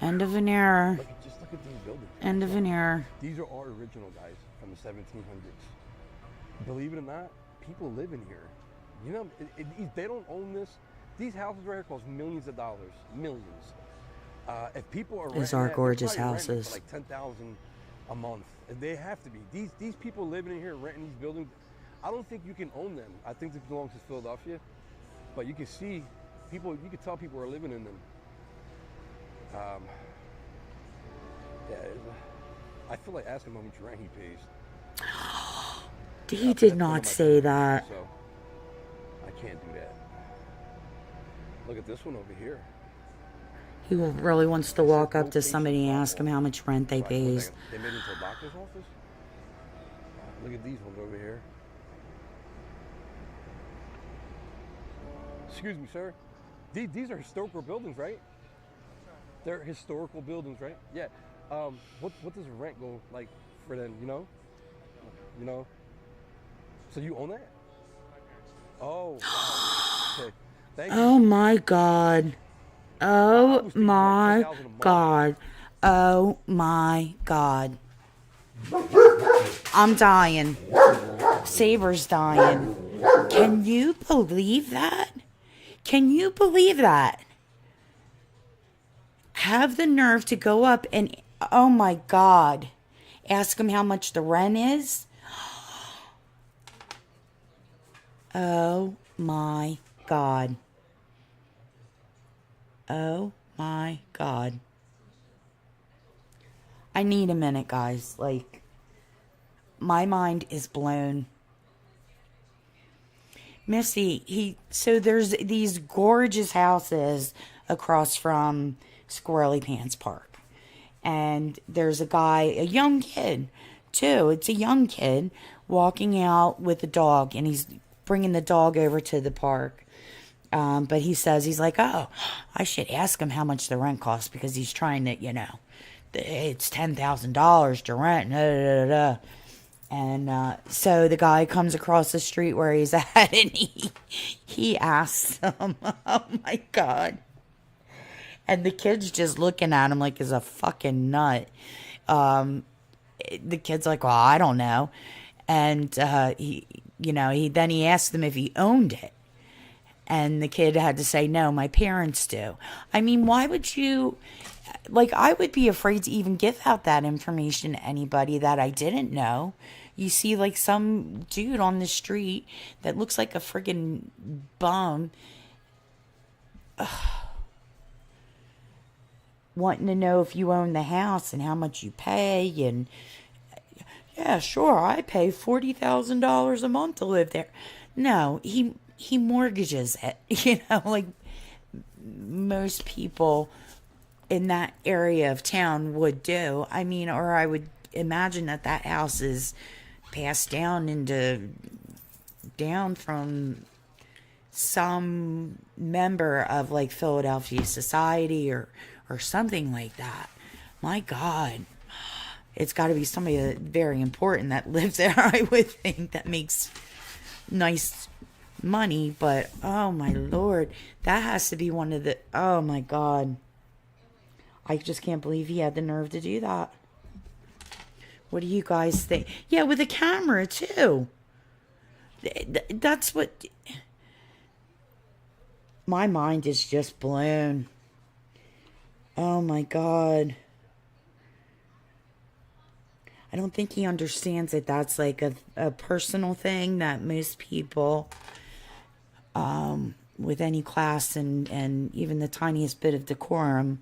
End of an era. Just look at these buildings. End of an era. These are all original, guys, from the 1700s. Believe it or not, people live in here. You know, they don't own this. These houses right here cost millions of dollars, millions. If people are These renting are that, gorgeous they're probably renting it houses. for like $10,000 a month. They have to be. These people living in here renting these buildings. I don't think you can own them. I think this belongs to Philadelphia, but you can see people. You can tell people are living in them. Yeah, I feel like asking him how much rent he pays. He did not say that. So I can't do that. Look at this one over here. He really wants to walk up to somebody and ask him how much rent they pays. They made it into a doctor's office. Look at these ones over here. Excuse me, sir. These are historical buildings, right? They're historical buildings, right? Yeah. What does rent go like for them? You know? You know? So you own that? Oh. Wow. Okay. Thank you. Oh my God. Oh my God. Oh my God. I'm dying. Saber's dying. Can you believe that? Can you believe that? Have the nerve to go up and, oh my God, ask him how much the rent is? Oh my God. Oh my God. I need a minute, guys. Like, my mind is blown. Missy, so there's these gorgeous houses across from Squirrely Pants Park. And there's a guy, a young kid, too. It's a young kid walking out with a dog, and he's bringing the dog over to the park. But he says, he's like, oh, I should ask him how much the rent costs because he's trying to, it's $10,000 to rent. Da, da, da, da. And so the guy comes across the street where he's at, and he asks him, oh my God. And the kid's just looking at him like he's a fucking nut. The kid's like, well, I don't know. And he asked him if he owned it. And the kid had to say, no, my parents do. I mean, why would you like, I would be afraid to even give out that information to anybody that I didn't know. You see, like, some dude on the street that looks like a friggin' bum wanting to know if you own the house and how much you pay. And yeah, sure, I pay $40,000 a month to live there. No, he mortgages it. You know, like most people in that area of town would do. I mean, or I would imagine that that house is passed down from some member of like Philadelphia society or something like that. My God, it's got to be somebody that very important that lives there, I would think, that makes nice money. But oh my Lord, that has to be one of the, oh my God, I just can't believe he had the nerve to do that. What do you guys think? Yeah, with a camera too. That's what, my mind is just blown. Oh my God. I don't think he understands that that's like a personal thing that most people with any class and even the tiniest bit of decorum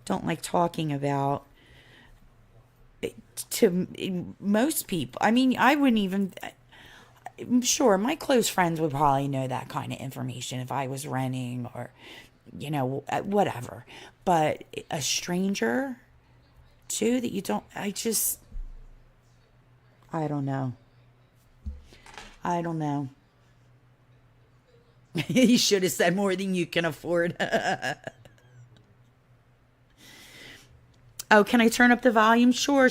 don't like talking about. To most people, I mean, I wouldn't even, I'm sure my close friends would probably know that kind of information if I was renting or, you know, whatever. But a stranger too that you don't, I don't know. You should have said more than you can afford. Oh, can I turn up the volume? Sure.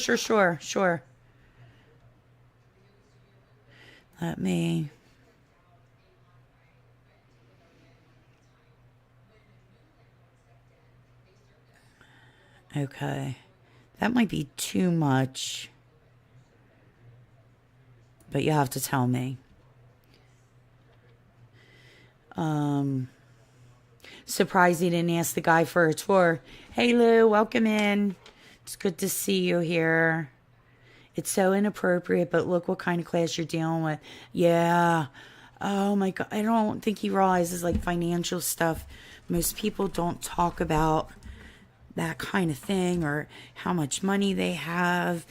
Let me. Okay. That might be too much. But you have to tell me. Surprised he didn't ask the guy for a tour. Hey Lou, welcome in. It's good to see you here. It's so inappropriate, but look what kind of class you're dealing with. Yeah. Oh my God. I don't think he realizes like financial stuff. Most people don't talk about that kind of thing or how much money they have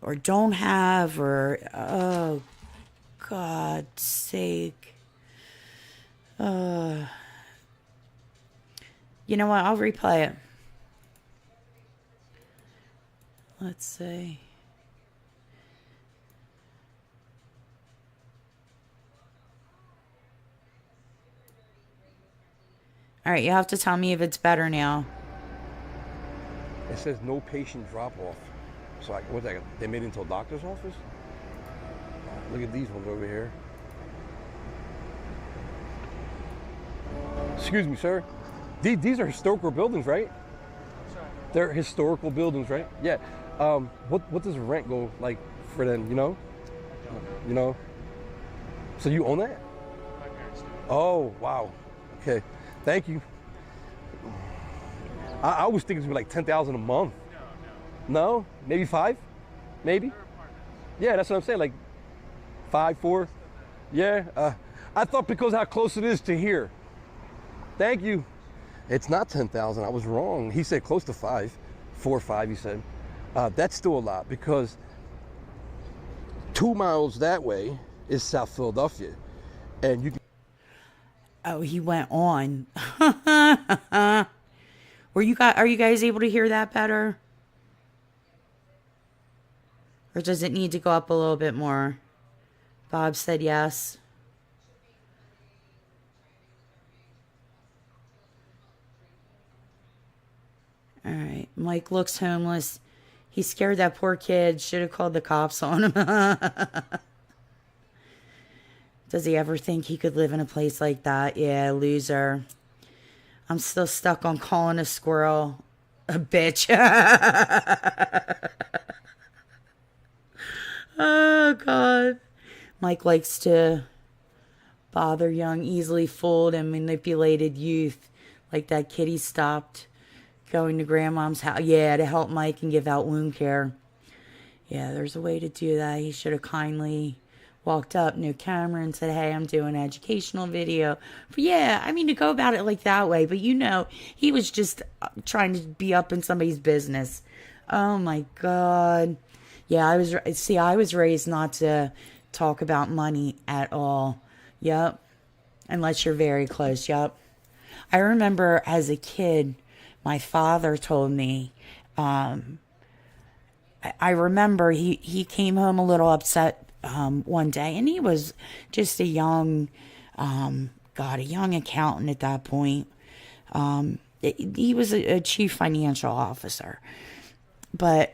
or don't have or, oh, God's sake. You know what? I'll replay it. Let's see. All right, you have to tell me if it's better now. It says no patient drop off. So like, what's that? They made it into a doctor's office? Look at these ones over here. Excuse me, sir. These are historical buildings, right? They're historical buildings, right? Yeah. What does rent go like for them? You know? You know? So you own that? My parents do. Oh wow. Okay. Thank you. I was thinking it was like 10,000 a month. No. No? Maybe 5? Maybe? They're apartments. Yeah, that's what I'm saying. Like 5, 4. Yeah. I thought because how close it is to here. Thank you. It's not 10,000. I was wrong. He said close to 5, 4 or 5. He said that's still a lot because 2 miles that way is South Philadelphia, and you can. Oh, he went on. Are you guys able to hear that better? Or does it need to go up a little bit more? Bob said yes. All right. Mike looks homeless. He scared that poor kid. Should have called the cops on him. Does he ever think he could live in a place like that? Yeah, loser. I'm still stuck on calling a squirrel a bitch. Oh, God. Mike likes to bother young, easily fooled and manipulated youth like that kid he stopped going to grandmom's house. Yeah, to help Mike and give out wound care. Yeah, there's a way to do that. He should have kindly walked up, no camera, and said, hey, I'm doing an educational video. But yeah, I mean, to go about it like that way. But he was just trying to be up in somebody's business. Oh my God. Yeah, I was raised not to talk about money at all. Yep. Unless you're very close. Yep. I remember as a kid, my father told me, I remember he came home a little upset one day, and he was just a young accountant at that point. He was a chief financial officer, but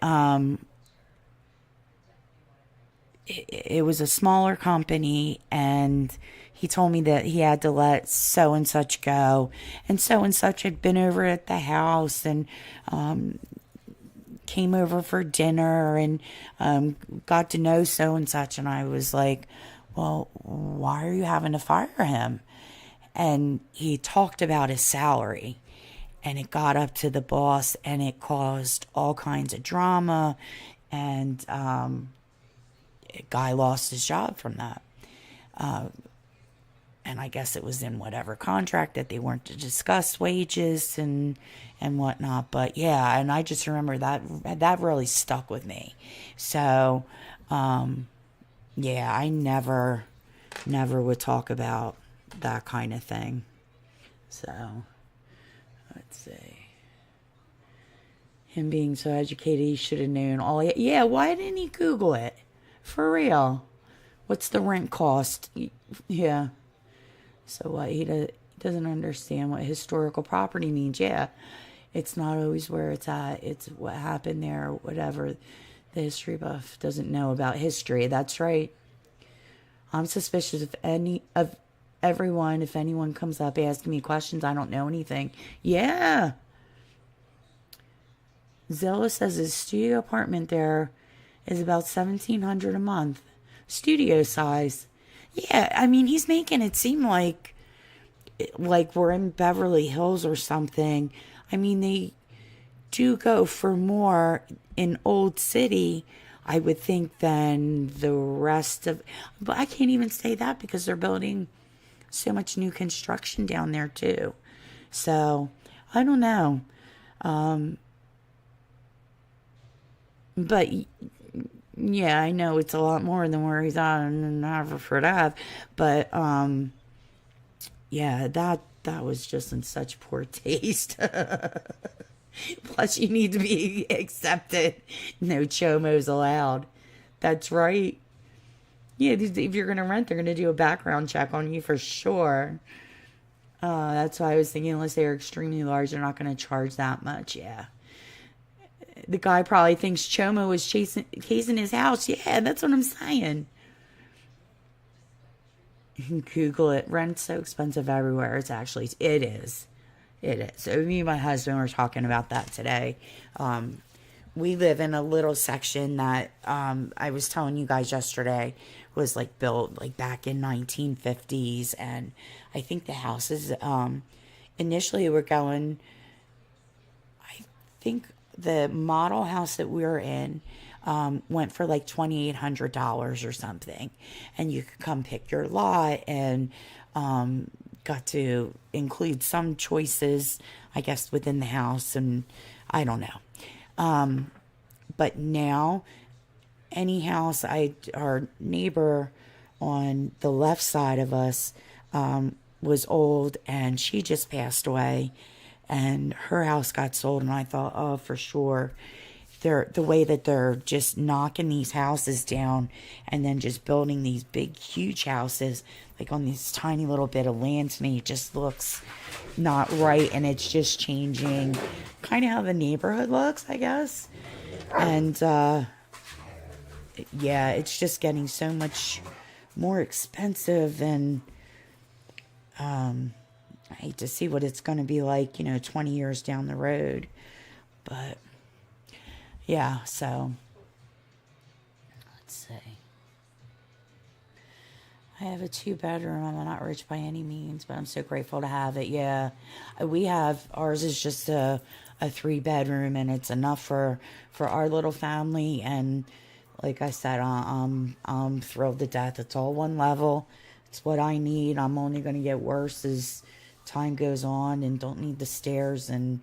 it was a smaller company, and he told me that he had to let so and such go, and such had been over at the house and came over for dinner and got to know so and such. And I was like, well, why are you having to fire him? And he talked about his salary, and it got up to the boss, and it caused all kinds of drama, and a guy lost his job from that. And I guess it was in whatever contract that they weren't to discuss wages and whatnot. But yeah, and I just remember that really stuck with me. So, yeah, I never would talk about that kind of thing. So, let's see. Him being so educated, he should have known all. Yeah, why didn't he Google it? For real. What's the rent cost? Yeah. So what? He doesn't understand what historical property means. Yeah. It's not always where it's at. It's what happened there, or whatever. The history buff doesn't know about history. That's right. I'm suspicious of everyone. If anyone comes up asking me questions, I don't know anything. Yeah. Zilla says his studio apartment there is about $1,700 a month. Studio size. Yeah, I mean, he's making it seem like we're in Beverly Hills or something. I mean, they do go for more in Old City, I would think, than the rest of... But I can't even say that because they're building so much new construction down there, too. So, I don't know. But... yeah, I know it's a lot more than where he's at in Haverford Ave, but yeah, that was just in such poor taste. Plus, you need to be accepted. No chomos allowed. That's right. Yeah, if you're gonna rent, they're gonna do a background check on you for sure. That's why I was thinking, unless they're extremely large, they're not gonna charge that much. Yeah. The guy probably thinks Chomo was casing his house. Yeah, that's what I'm saying. Google it. Rent's so expensive everywhere. It is. So me and my husband were talking about that today. We live in a little section that I was telling you guys yesterday was like built like back in 1950s, and I think the houses initially were going, I think the model house that we were in went for like $2,800 or something, and you could come pick your lot, and got to include some choices, I guess, within the house, and I don't know. But now, any house, our neighbor on the left side of us was old, and she just passed away. And her house got sold, and I thought, oh, for sure. The way that they're just knocking these houses down and then just building these big, huge houses, like on this tiny little bit of land, to me, it just looks not right. And it's just changing kind of how the neighborhood looks, I guess. And, yeah, it's just getting so much more expensive, and I hate to see what it's going to be like, 20 years down the road. But, yeah, so, let's see. I have a 2-bedroom. I'm not rich by any means, but I'm so grateful to have it. Yeah, we have ours is just a 3-bedroom, and it's enough for our little family. And like I said, I'm thrilled to death. It's all one level. It's what I need. I'm only going to get worse as time goes on, and don't need the stairs and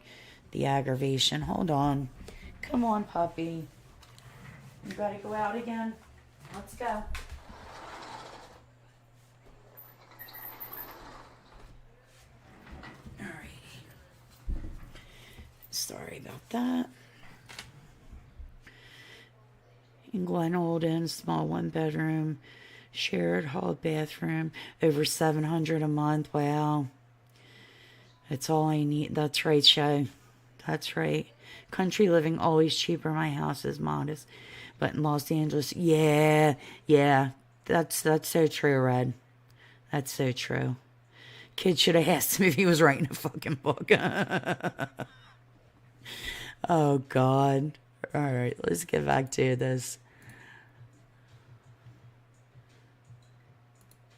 the aggravation. Hold on, come on, puppy. You got to go out again. Let's go. Sorry about that. In Glen Olden, small 1-bedroom, shared hall bathroom, over $700 a month. Wow. That's all I need. That's right, Shay. That's right. Country living always cheaper. My house is modest. But in Los Angeles, yeah. That's so true, Red. That's so true. Kid should have asked him if he was writing a fucking book. Oh, God. All right, let's get back to this.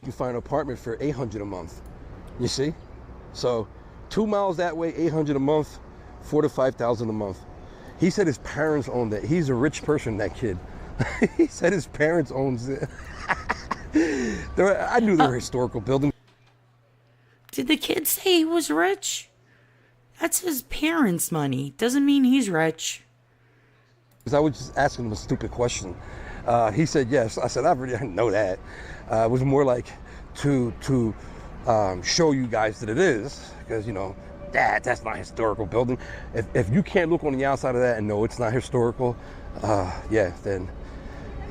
You find an apartment for $800 a month. You see? So 2 miles that way, $800 a month, $4,000 to $5,000 a month. He said his parents owned it. He's a rich person, that kid. He said his parents owns it. I knew they were historical buildings. Did the kid say he was rich? That's his parents' money. Doesn't mean he's rich. I was just asking him a stupid question. He said yes. I said, I didn't know that. It was more like to show you guys that it is, because, you know, that's not a historical building. If you can't look on the outside of that and know it's not historical, yeah, then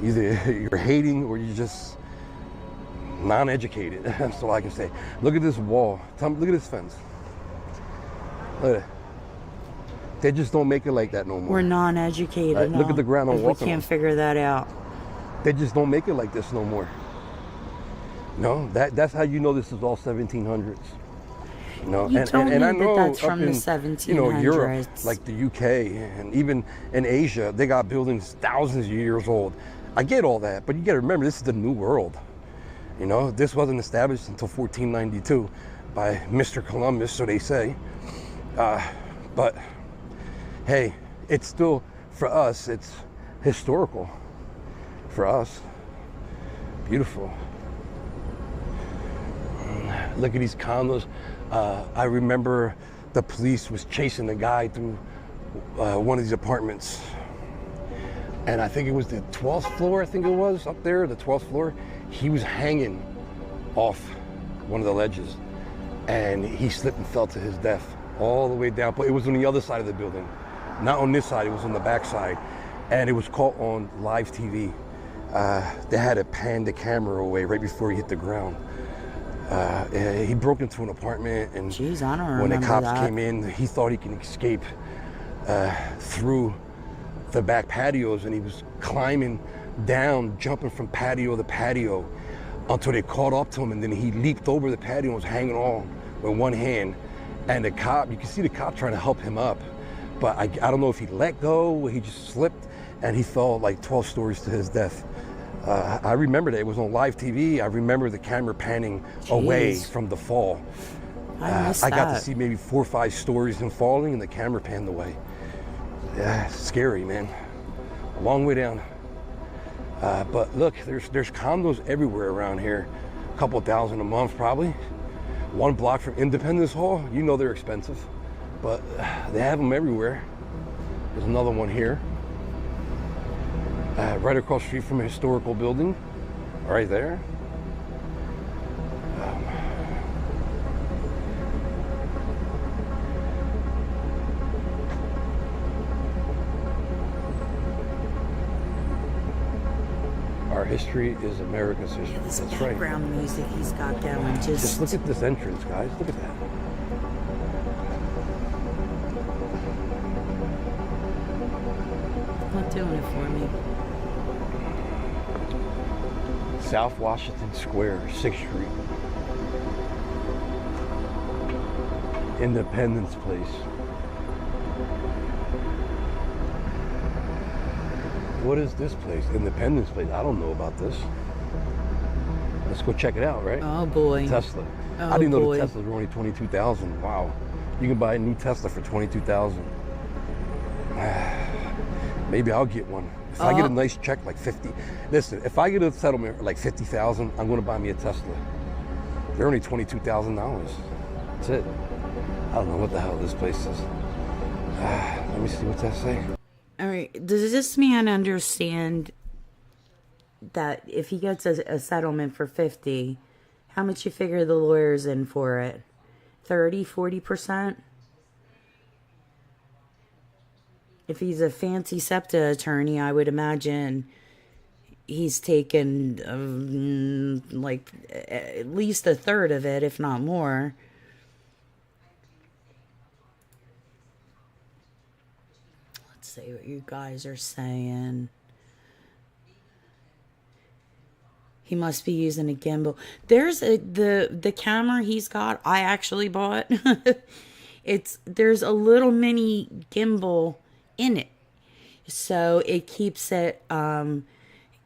either you're hating or you're just non-educated. That's all I can say. Look at this wall. Look at this fence. Look at it. They just don't make it like that no more. We're non-educated. Look at the ground I'm we walking can't on. figure that out. They just don't make it like this no more. No, that's how you know this is all 1700s. You know, You told me I know that's up from the in, 1700s. you know, Europe, like the UK, and even in Asia, they got buildings thousands of years old. I get all that, but you got to remember, this is the New World. You know, this wasn't established until 1492 by Mr. Columbus, so they say. But hey, it's still, for us, it's historical. For us, beautiful. Look at these condos. I remember the police was chasing a guy through one of these apartments. And I think it was the 12th floor, I think it was, up there, the 12th floor. He was hanging off one of the ledges. And he slipped and fell to his death all the way down. But it was on the other side of the building. Not on this side, it was on the back side. And it was caught on live TV. They had to pan the camera away right before he hit the ground. He broke into an apartment, and Jeez, I don't when the remember cops that. came in, he thought he can escape through the back patios, and he was climbing down, jumping from patio to patio until they caught up to him, and then he leaped over the patio and was hanging on with one hand. And the cop, you can see the cop trying to help him up, but I don't know if he let go or he just slipped, and he fell like 12 stories to his death. I remember that it was on live TV. I remember the camera panning away from the fall. I missed I got to that. see maybe 4 or 5 stories and falling, and the camera panned away. Yeah, scary, man. A long way down. But look, there's condos everywhere around here. A couple thousand a month, probably. 1 block from Independence Hall. You know they're expensive, but they have them everywhere. There's another one here. Right across the street from a historical building, right there. Our history is America's history. This That's right. background music he's got going Just look at this entrance, guys. Look at that. not doing it for me. South Washington Square, 6th Street. Independence Place. What is this place? Independence Place. I don't know about this. Let's go check it out, right? Oh boy. Tesla. Oh, I didn't know boy. the Teslas were only 22,000. Wow. You can buy a new Tesla for 22,000. Maybe I'll get one. If I get a nice check like 50. Listen, if I get a settlement like 50,000, I'm going to buy me a Tesla. They're only $22,000. That's it. I don't know what the hell this place is. Let me see what's that say. All right. Does this man understand that if he gets a settlement for 50, how much you figure the lawyer's in for it? 30, 40%? If he's a fancy SEPTA attorney, I would imagine he's taken like at least a third of it, if not more. Let's see what you guys are saying. He must be using a gimbal. There's the camera he's got. I actually bought. There's a little mini gimbal in it, so it keeps it.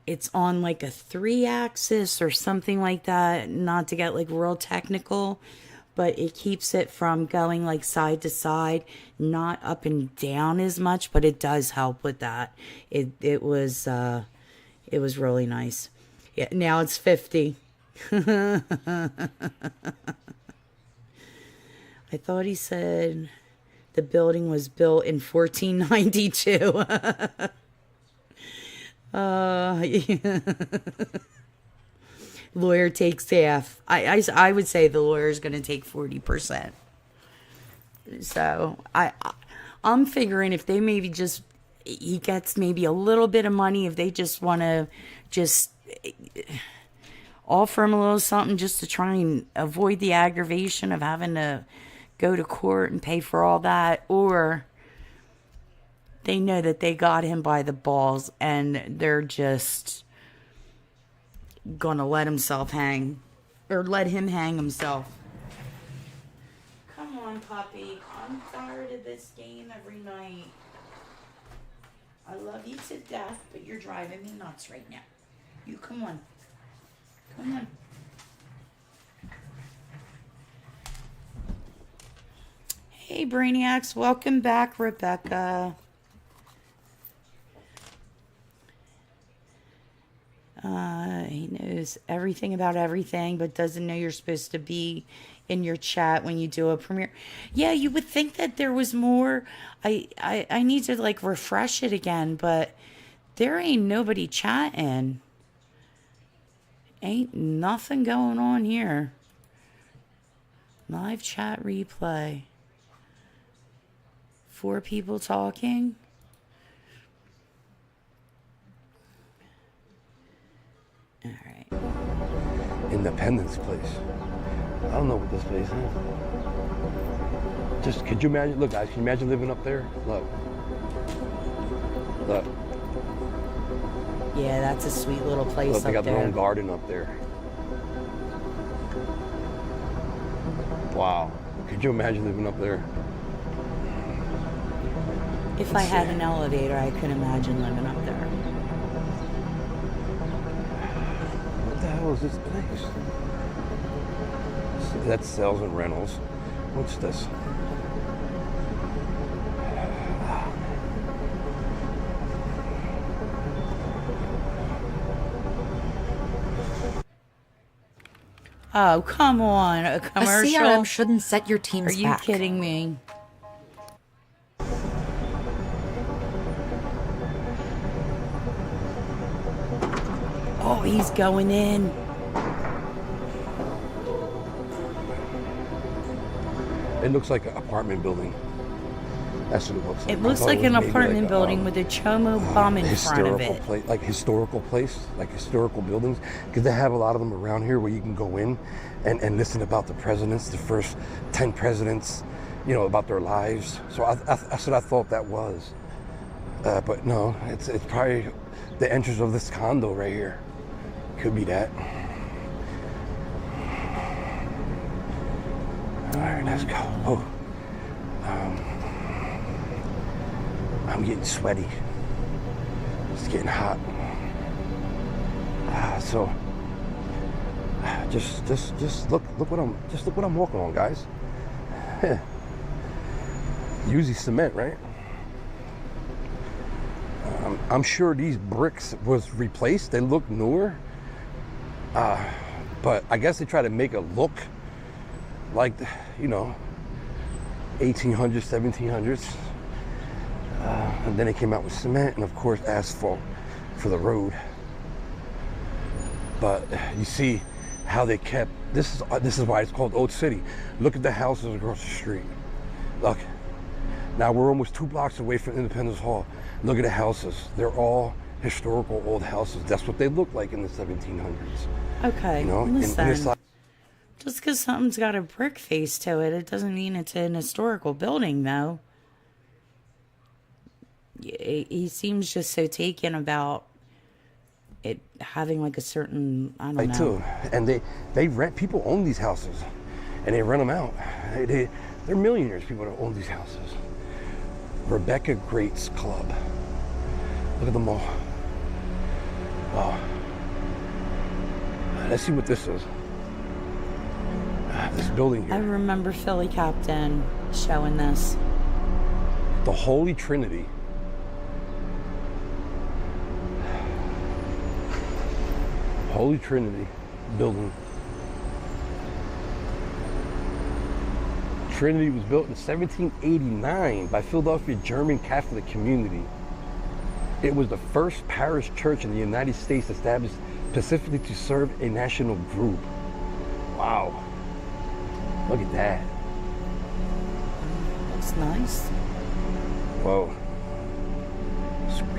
It's on like a 3-axis or something like that. Not to get like real technical, but it keeps it from going like side to side, not up and down as much. But it does help with that. It was really nice. Yeah, now it's 50. I thought he said the building was built in 1492. Yeah. Lawyer takes half. I would say the lawyer's going to take 40%. So I'm figuring if they maybe just, he gets maybe a little bit of money, if they just want to just offer him a little something just to try and avoid the aggravation of having to go to court and pay for all that, or they know that they got him by the balls and they're just gonna let himself hang, or let him hang himself. Come on, puppy. I'm tired of this game every night. I love you to death, but you're driving me nuts right now. You come on. Come on. Hey, Brainiacs. Welcome back, Rebecca. He knows everything about everything, but doesn't know you're supposed to be in your chat when you do a premiere. Yeah, you would think that there was more. I need to like refresh it again, but there ain't nobody chatting. Ain't nothing going on here. Live chat replay. 4 people talking. All right. Independence Place. I don't know what this place is. Just, could you imagine? Look, guys, can you imagine living up there? Look. Look. Yeah, that's a sweet little place Look, up they got there. their own garden up there. Wow. Could you imagine living up there? If I had an elevator, I could imagine living up there. What the hell is this place? That's sales and rentals. What's this? Oh, come on. A commercial? A CRM shouldn't set your teams Are you back. kidding me? Oh, he's going in. It looks like an apartment building. That's what it looks like. It looks like an apartment building with a Chomo bomb in front of it. Like historical place, like historical buildings, because they have a lot of them around here where you can go in and listen about the presidents, the first 10 presidents, you know, about their lives. So that's what I thought that was. But no, it's probably the entrance of this condo right here. Could be that. All right, let's go. Oh, I'm getting sweaty. It's getting hot. So Just look what I'm walking on, guys. Usually cement, right? I'm sure these bricks was replaced. They look newer, but I guess they try to make it look like, you know, 1800s, 1700s. And then they came out with cement and of course asphalt for the road. But you see how they kept, this is why it's called Old City. Look at the houses across the street. Look, now we're almost 2 blocks away from Independence Hall. Look at the houses. They're all historical old houses. That's what they look like in the 1700s. Okay, You know, listen. and it's like, Just because something's got a brick face to it, it doesn't mean it's an historical building, though. He seems just so taken about it having like a certain, I don't know. too. And they rent, people own these houses and they rent them out. They're millionaires, people that own these houses. Rebecca Great's Club. Look at them all. Wow. Let's see what this is. This building I here. remember Philly Captain showing this. The Holy Trinity. Holy Trinity building. Trinity was built in 1789 by Philadelphia German Catholic community. It was the first parish church in the United States established specifically to serve a national group. Wow. Look at that. Looks nice. Whoa.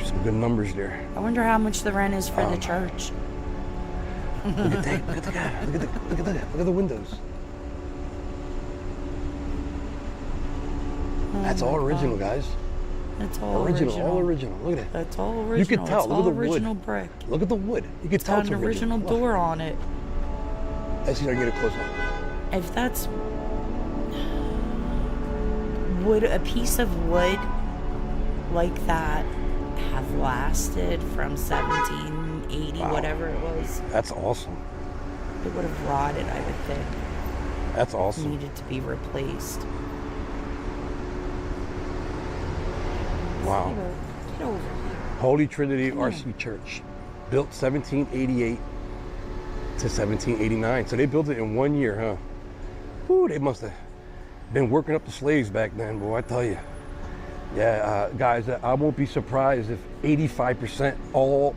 Some good numbers there. I wonder how much the rent is for the church. Look at that. Look at the guy. Look at that. Look at the windows. That's all original, guys. That's all Original, all original. Look at it. That's all original. You can tell. It's Look all at the original wood. brick. Look at the wood. You can It's tell got it's an original Look. door on it. Let's see if I can get it close up. If that's... Would a piece of wood like that have lasted from 1780, whatever it was? That's awesome. It would have rotted, I would think. That's awesome. Needed to be replaced. Wow. Get over here. Holy Trinity RC Church, built 1788 to 1789. So they built it in 1 year, huh? Whew, they must have been working up the slaves back then, boy, I tell you. Yeah, guys, I won't be surprised if 85% all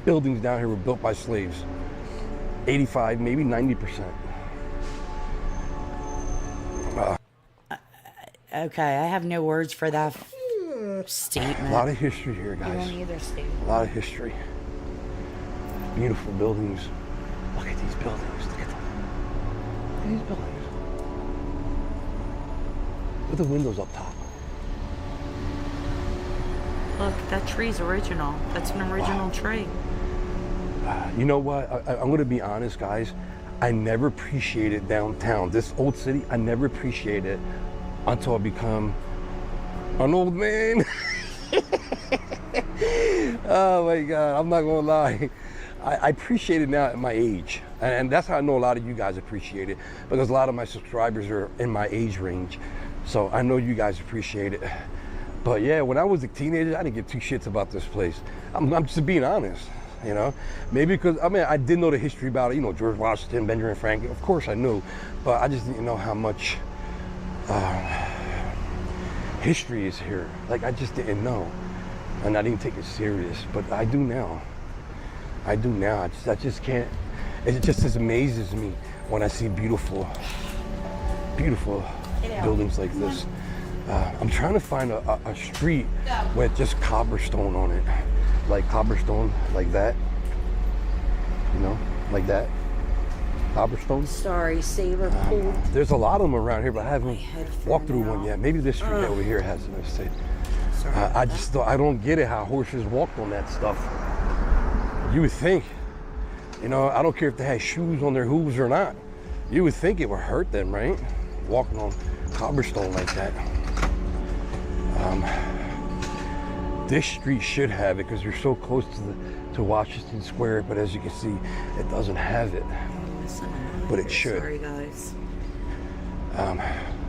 buildings down here were built by slaves. 85, maybe 90%. Okay, I have no words for that statement. A lot of history here, You guys. won't either statement. A lot of history. Beautiful buildings. Look at these buildings. Look at them. Look at these buildings. Look at the windows up top. Look, that tree's original. That's an original tree. You know what? I'm going to be honest, guys. I never appreciated downtown. This old city, I never appreciated it until I become an old man. Oh my God, I'm not going to lie. I appreciate it now at my age. And that's how I know a lot of you guys appreciate it, because a lot of my subscribers are in my age range. So I know you guys appreciate it. But yeah, when I was a teenager, I didn't give two shits about this place. I'm just being honest, you know? Maybe because, I mean, I did know the history about it, you know, George Washington, Benjamin Franklin, of course I knew, but I just didn't know how much history is here. Like, I just didn't know. And I didn't take it serious, but I do now. I do now. I just can't, it just amazes me when I see beautiful buildings like this. I'm trying to find a street with just cobblestone on it. Like cobblestone, like that. You know, like that. Cobblestone. Sorry, Saber pulled. There's a lot of them around here, but I haven't headphone walked through one out. yet. Maybe this street over here has it. Let's see. Sorry I about just I don't get it how horses walked on that stuff. You would think, you know, I don't care if they had shoes on their hooves or not. You would think it would hurt them, right? Walking on cobblestone like that. This street should have it because you're so close to to Washington Square, but as you can see, it doesn't have it. But it should. Sorry, guys.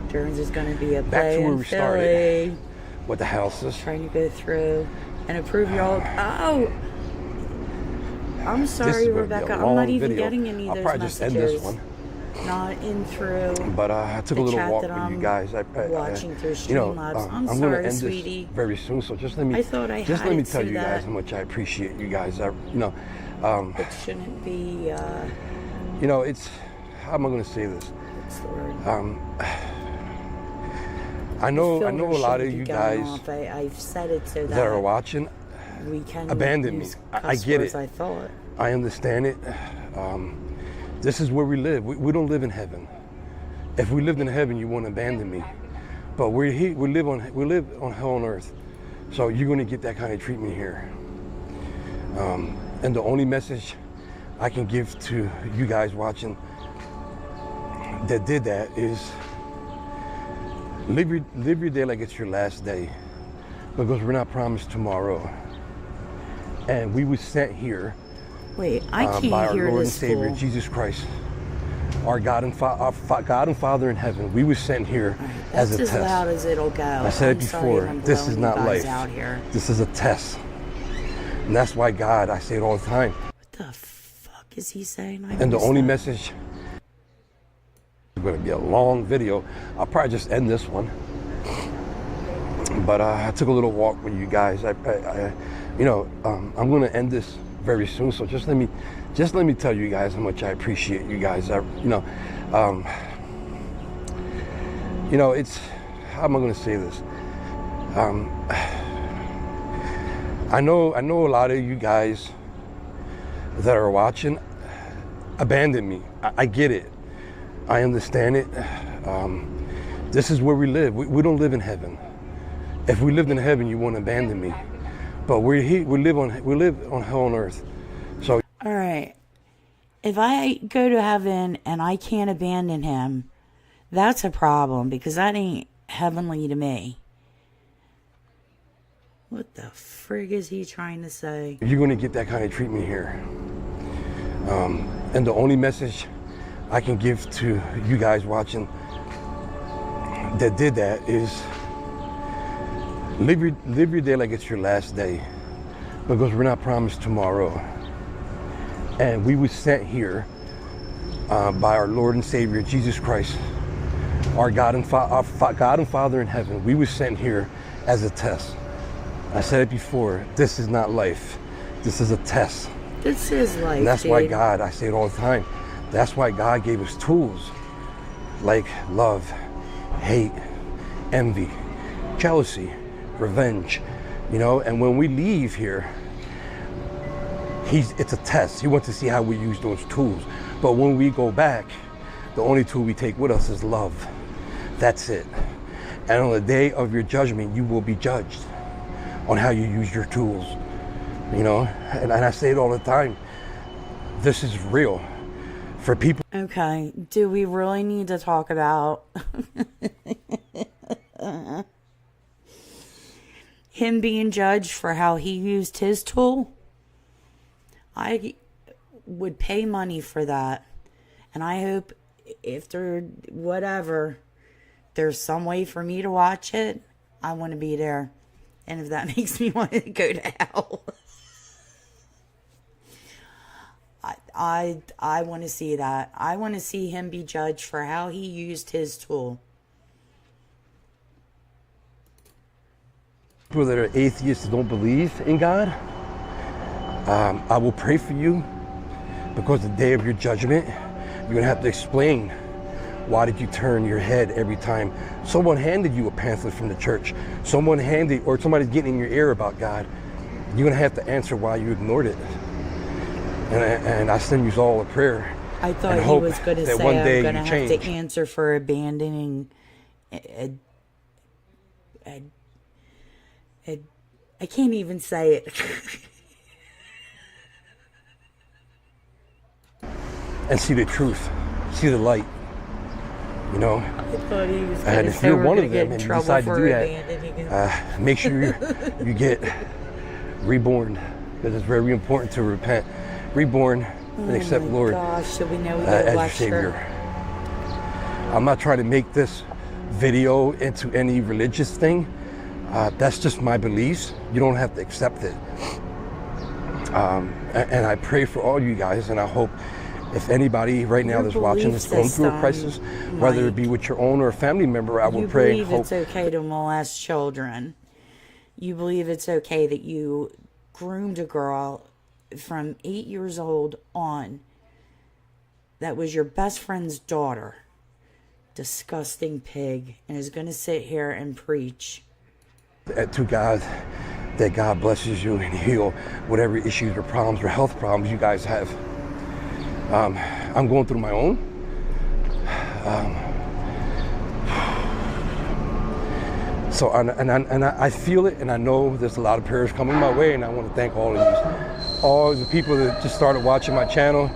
Durham's is going to be a Back play to where in we Philly. started with the houses. Trying to go through and approve y'all. Oh, I'm This is sorry, gonna be a Rebecca. I'm long not even video. getting any of I'll those probably messages. just end this one. Not in through. But I took a the little chat walk that with I'm you guys. watching through you know, Streamlabs. I'm going sorry, to end sweetie. this very soon. So just let me. I thought I just had let me it tell so you guys that how much I appreciate you guys. it shouldn't be. It's. How am I going to say this? What's the word? I know The a filter lot of shouldn't be you going guys off. I've said it so that are watching. we can abandon me. use I cuss get words, it. I thought. I understand it. This is where we live. We don't live in heaven. If we lived in heaven, you wouldn't abandon me. But we're here. We live on hell on earth. So you're going to get that kind of treatment here. And the only message I can give to you guys watching that did that is live your day like it's your last day, because we're not promised tomorrow. And we were sent here Wait, I can't by our hear Lord and this Savior fool. Jesus Christ, our God and God and Father in heaven. We were sent here as That's a as test. loud as it'll go. I said it I'm sorry before. if I'm This blowing is you not guys life. out here. This is a test, and that's why God. I say it all the time. What the fuck is he saying? And the only message is going to be a long video. I'll probably just end this one. But I took a little walk with you guys. I'm going to end this very soon. So just let me tell you guys how much I appreciate you guys. It's, how am I going to say this? I know a lot of you guys that are watching abandon me. I get it. I understand it. This is where we live. We don't live in heaven. If we lived in heaven, you wouldn't abandon me. But we're here. We live on hell on earth. So All right. If I go to heaven and I can't abandon him, that's a problem, because that ain't heavenly to me. What the frig is he trying to say? you're going to get that kind of treatment here. And the only message I can give to you guys watching that did that is live your day like it's your last day, because we're not promised tomorrow. And we were sent here by our Lord and Savior Jesus Christ, our God and God and Father in heaven. We were sent here as a test. I said it before. This is not life. This is a test. This is life, And that's why dude. God, I say it all the time, that's why God gave us tools like love, hate, envy, jealousy, revenge, and when we leave here, it's a test. He wants to see how we use those tools. But when we go back, the only tool we take with us is love. That's it. And on the day of your judgment, you will be judged on how you use your tools. And I say it all the time. This is real. For people. Okay, do we really need to talk about him being judged for how he used his tool? I would pay money for that. And I hope if there's some way for me to watch it, I want to be there. And if that makes me want to go to hell, I want to see that. I want to see him be judged for how he used his tool. People that are atheists that don't believe in God, I will pray for you, because the day of your judgment, you're going to have to explain why did you turn your head every time someone handed you a pamphlet from the church, or somebody's getting in your ear about God. You're going to have to answer why you ignored it. And I send you all a prayer. I thought and he hope was going to that say one I'm day going to you have to change. answer for abandoning. I can't even say it. And see the truth, see the light. I thought he was going And to if say you're we're one going of to get them in and you trouble decide to for do abandoning him. that, make sure you get reborn because it's very important to repent, reborn, and accept Lord Gosh, so we know we as your lecture. Savior. I'm not trying to make this video into any religious thing. That's just my beliefs. You don't have to accept it. And I pray for all you guys, and I hope if anybody right now Your that's watching belief this going through a crisis, whether it be with your own or a family member, I will You pray and believe hope. it's okay to molest children. You believe it's okay that you groomed a girl from 8 years old on. That was your best friend's daughter. Disgusting pig. And is going to sit here and preach. To God, that God blesses you and heal whatever issues or problems or health problems you guys have. I'm going through my own. So I feel it, and I know there's a lot of prayers coming my way, and I want to thank all of you, all the people that just started watching my channel.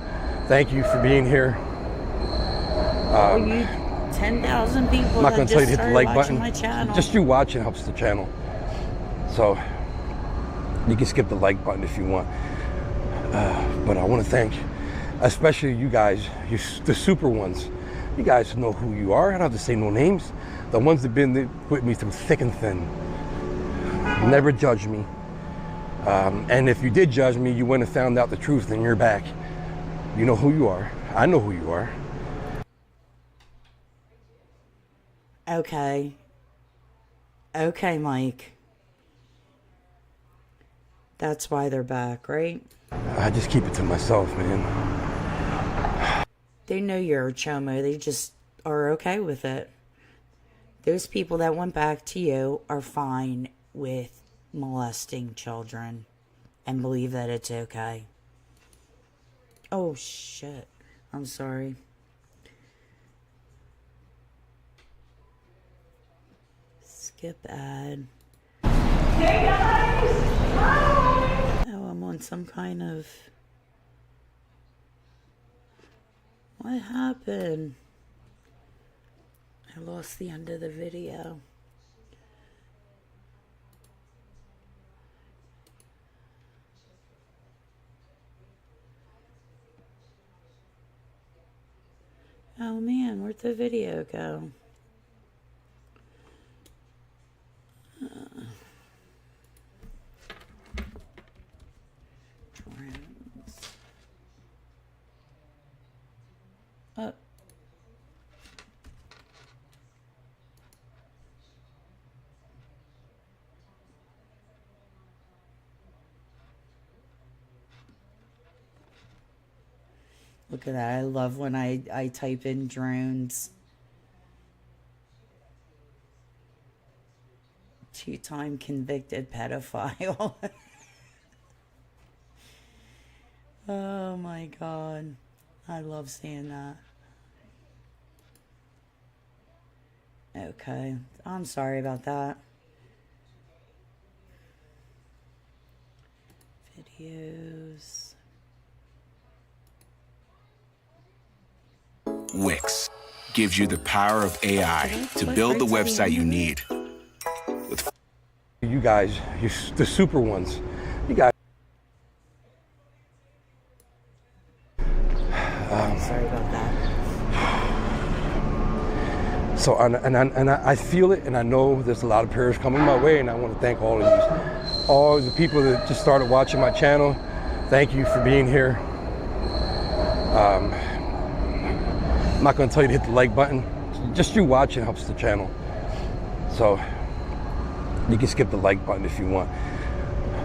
Thank you for being here. You 10,000 people I'm not going that to tell you just to hit the started like watching button. my channel. Just you watching helps the channel. So you can skip the like button if you want. But I want to thank, especially you guys, the super ones. You guys know who you are. I don't have to say no names. The ones that have been with me through thick and thin. Never judge me. And if you did judge me, you wouldn't have found out the truth, and you're back. You know who you are. I know who you are. Okay. Okay, Mike. That's why they're back, right? I just keep it to myself, man. They know you're a chomo. They just are okay with it. Those people that went back to you are fine with molesting children and believe that it's okay. Oh, shit. I'm sorry. Skip ad. Hey guys! Hi! Oh, I'm on some kind of... What happened? I lost the end of the video. Oh man, where'd the video go? Oh. Look at that. I love when I type in drones. 2-time convicted pedophile. Oh my God. I love seeing that. Okay. I'm sorry about that. Videos. Wix gives you the power of AI to build the website you need. You guys, the super ones. You guys. Sorry about that. So I feel it, and I know there's a lot of prayers coming my way, and I want to thank all of you, all the people that just started watching my channel. Thank you for being here. I'm not going to tell you to hit the like button. Just you watching helps the channel. So you can skip the like button if you want.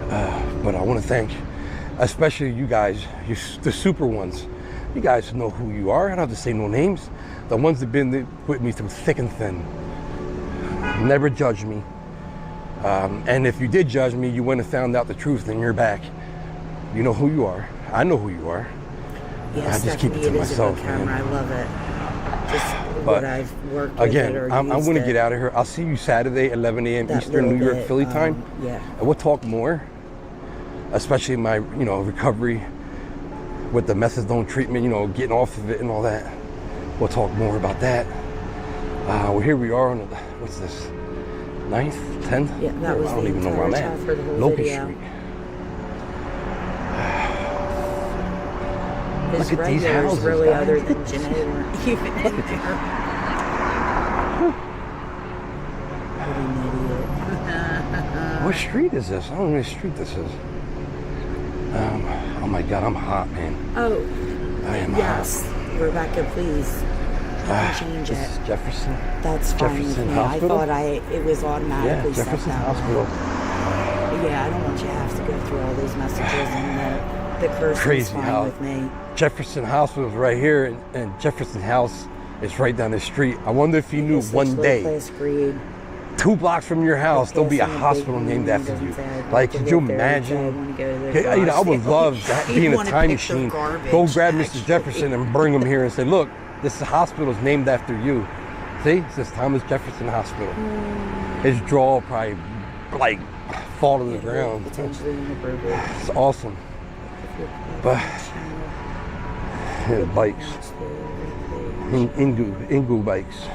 But I want to thank, especially you guys, the super ones. You guys know who you are. I don't have to say no names. The ones that have been with me through thick and thin. Never judge me. And if you did judge me, you wouldn't have found out the truth, and you're back. You know who you are. I know who you are. Yes, I just keep it to myself, camera. man. I love it. Just But what I've worked with again, it or I'm used going to it. get out of here. I'll see you Saturday, 11 a.m. That Eastern, New little York, bit, Philly time. Yeah. And we'll talk more, especially my, recovery with the methadone treatment, getting off of it and all that. We'll talk more about that. Well, here we are on the, what's this, 9th, 10th? Yeah, that was I don't the even know where I'm entire at. chat for the whole Locust video. Street. His Look at these regulars houses, really, guys. other than Janae, weren't even in there. What an idiot. What street is this? I don't know what street this is. Oh my God, I'm hot, man. Oh, I am yes. Rebecca, please. You hot. can change This it. is Jefferson. That's fine with Jefferson me. Hospital? I thought it was automatically Yeah, set Jefferson that Hospital. way. Yeah, I don't want you to have to go through all those messages and the cursing is Crazy fine how with me. Jefferson Hospital is right here, and Jefferson House is right down the street. I wonder if you knew It's one such day, low-class greed. 2 blocks from your house, there'll be a Passing hospital big named room after you. doesn't say, Like, to could you live there, imagine? I wanna go to their I would garage love sale. to be in You a wanna time pick their machine. garbage, Go grab Mr. actually. Jefferson and bring him here and say, look, this hospital is named after you. See, it says Thomas Jefferson Hospital. His jaw probably like fall to the ground. Potentially inappropriate. It's awesome. But yeah, bikes, Ingu bikes,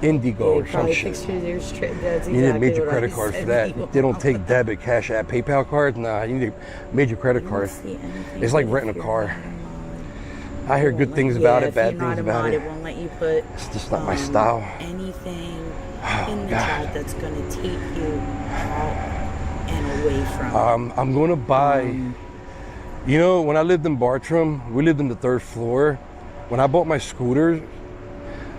Indigo or some Probably shit. fix your strip. That's You need a exactly major what credit I card for said that. to you. They don't take debit, Cash App, PayPal cards. Nah, you need a major credit card. See anything It's like if renting a you're car. not a mod. I hear It good won't things let- about yeah, it, bad if you're things not a about mod, it. It won't let you put. It's just not my style. Anything Oh, in the God. chat that's going to take you out and away from. I'm going to buy, you know, when I lived in Bartram, we lived in the 3rd floor. When I bought my scooters,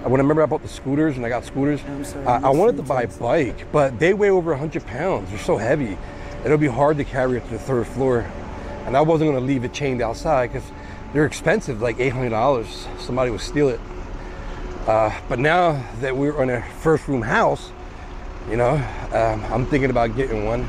when I remember I bought the scooters and I got scooters, I'm sorry, I I'm wanted to listening buy a to bike, but they weigh over 100 pounds. They're so heavy. It'll be hard to carry it to the 3rd floor. And I wasn't going to leave it chained outside because they're expensive, like $800. Somebody would steal it. But now that we're in a 1st-room house, you know, I'm thinking about getting one.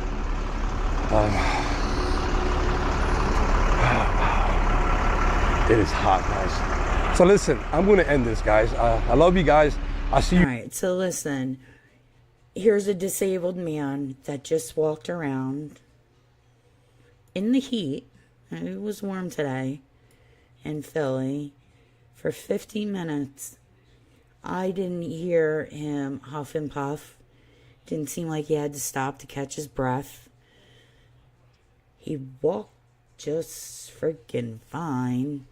It is hot, guys. So listen, I'm going to end this, guys. I love you guys. I'll see you. All right, so listen. Here's a disabled man that just walked around in the heat. And it was warm today in Philly for 50 minutes. I didn't hear him huff and puff. Didn't seem like he had to stop to catch his breath. He walked just freaking fine.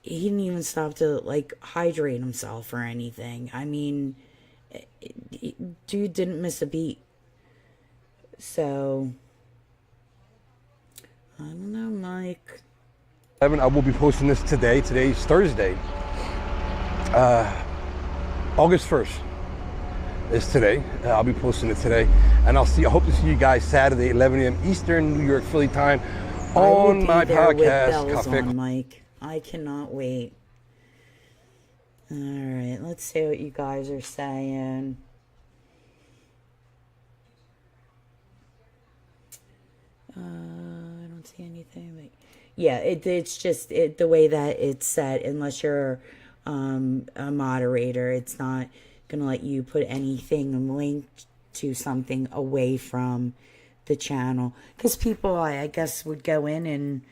He didn't even stop to, like, hydrate himself or anything. I mean, dude didn't miss a beat. So, I don't know, Mike. I will be posting this today. Today's Thursday. August 1st is today. I'll be posting it today. And I hope to see you guys Saturday, 11 a.m. Eastern, New York, Philly time on my podcast. Bells Cafe. on, Mike. I cannot wait. All right, let's see what you guys are saying. I don't see anything. Like, yeah, it's just the way that it's set. Unless you're a moderator, it's not gonna let you put anything linked to something away from the channel. Because people, I guess, would go in and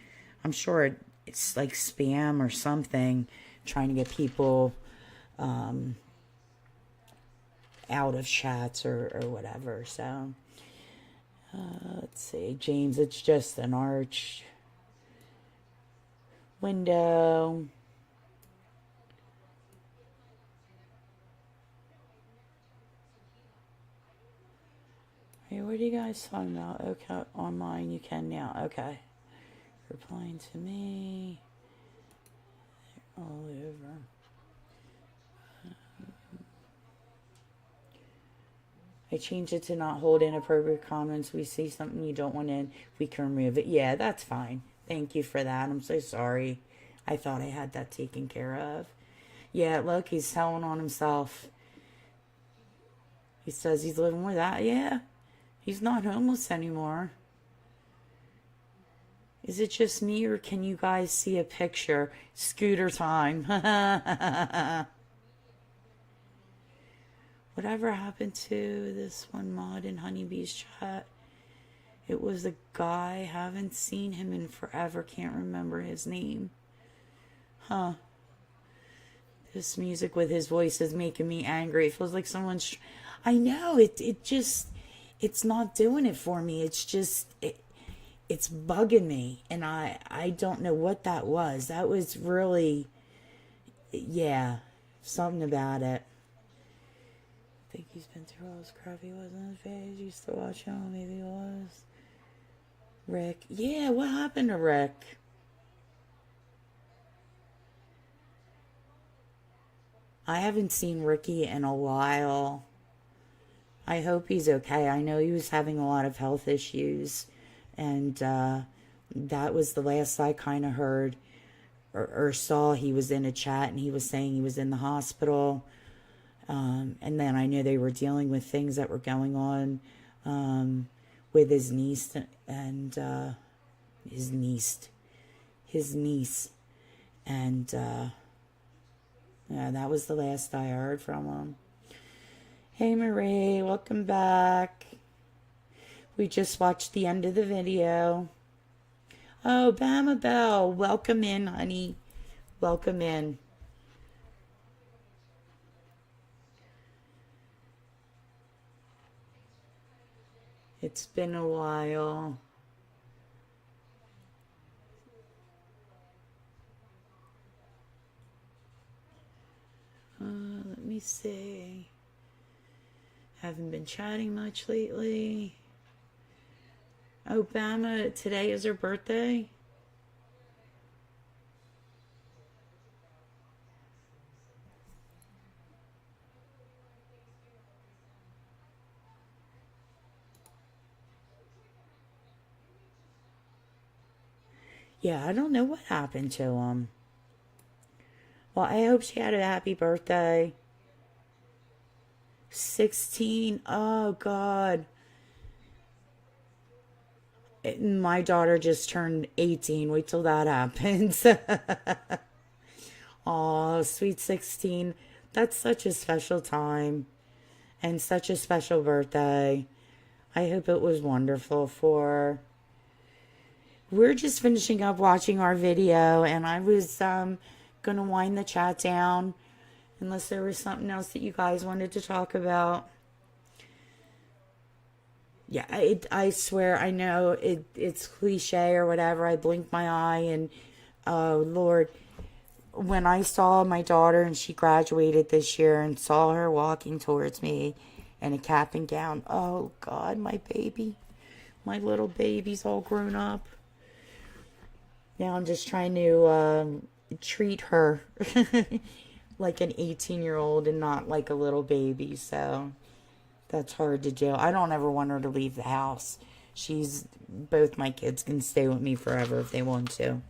I'm sure it's like spam or something, trying to get people out of chats or whatever. So let's see, James, it's just an arch window. Hey, what are you guys talking about? Okay, online you can now. Okay. Replying to me. They're all over. I changed it to not hold inappropriate comments. We see something you don't want in, we can remove it. Yeah, that's fine. Thank you for that. I'm so sorry. I thought I had that taken care of. Yeah, look, he's telling on himself. He says he's living with that. Yeah, he's not homeless anymore. Is it just me or can you guys see a picture? Scooter time. Whatever happened to this one mod in Honeybee's chat? It was a guy. Haven't seen him in forever. Can't remember his name. Huh. This music with his voice is making me angry. It feels like someone's... I know. It just... It's not doing it for me. It's just... it's bugging me, and I don't know what that was. That was really, yeah, something about it. I think he's been through all his crap. He was on his page. Used to watch him. Maybe he was. Rick. Yeah, what happened to Rick? I haven't seen Ricky in a while. I hope he's okay. I know he was having a lot of health issues, and that was the last I kind of heard or saw. He was in a chat, and he was saying he was in the hospital. And then I know they were dealing with things that were going on with his niece and his niece. And yeah, that was the last I heard from him. Hey Marie, welcome back. We just watched the end of the video. Oh, Bama Bell, welcome in, honey. Welcome in. It's been a while. Let me see. Haven't been chatting much lately. Obama, today is her birthday. Yeah, I don't know what happened to him. Well, I hope she had a happy birthday. 16. Oh, God. My daughter just turned 18. Wait till that happens. Oh, sweet 16. That's such a special time. And such a special birthday. I hope it was wonderful for her. We're just finishing up watching our video, and I was gonna wind the chat down unless there was something else that you guys wanted to talk about. Yeah, I swear, I know it's cliche or whatever. I blinked my eye, and oh Lord, when I saw my daughter and she graduated this year and saw her walking towards me in a cap and gown, oh God, my baby, my little baby's all grown up. Now I'm just trying to treat her like an 18-year-old and not like a little baby. So that's hard to do. I don't ever want her to leave the house. Both my kids can stay with me forever if they want to.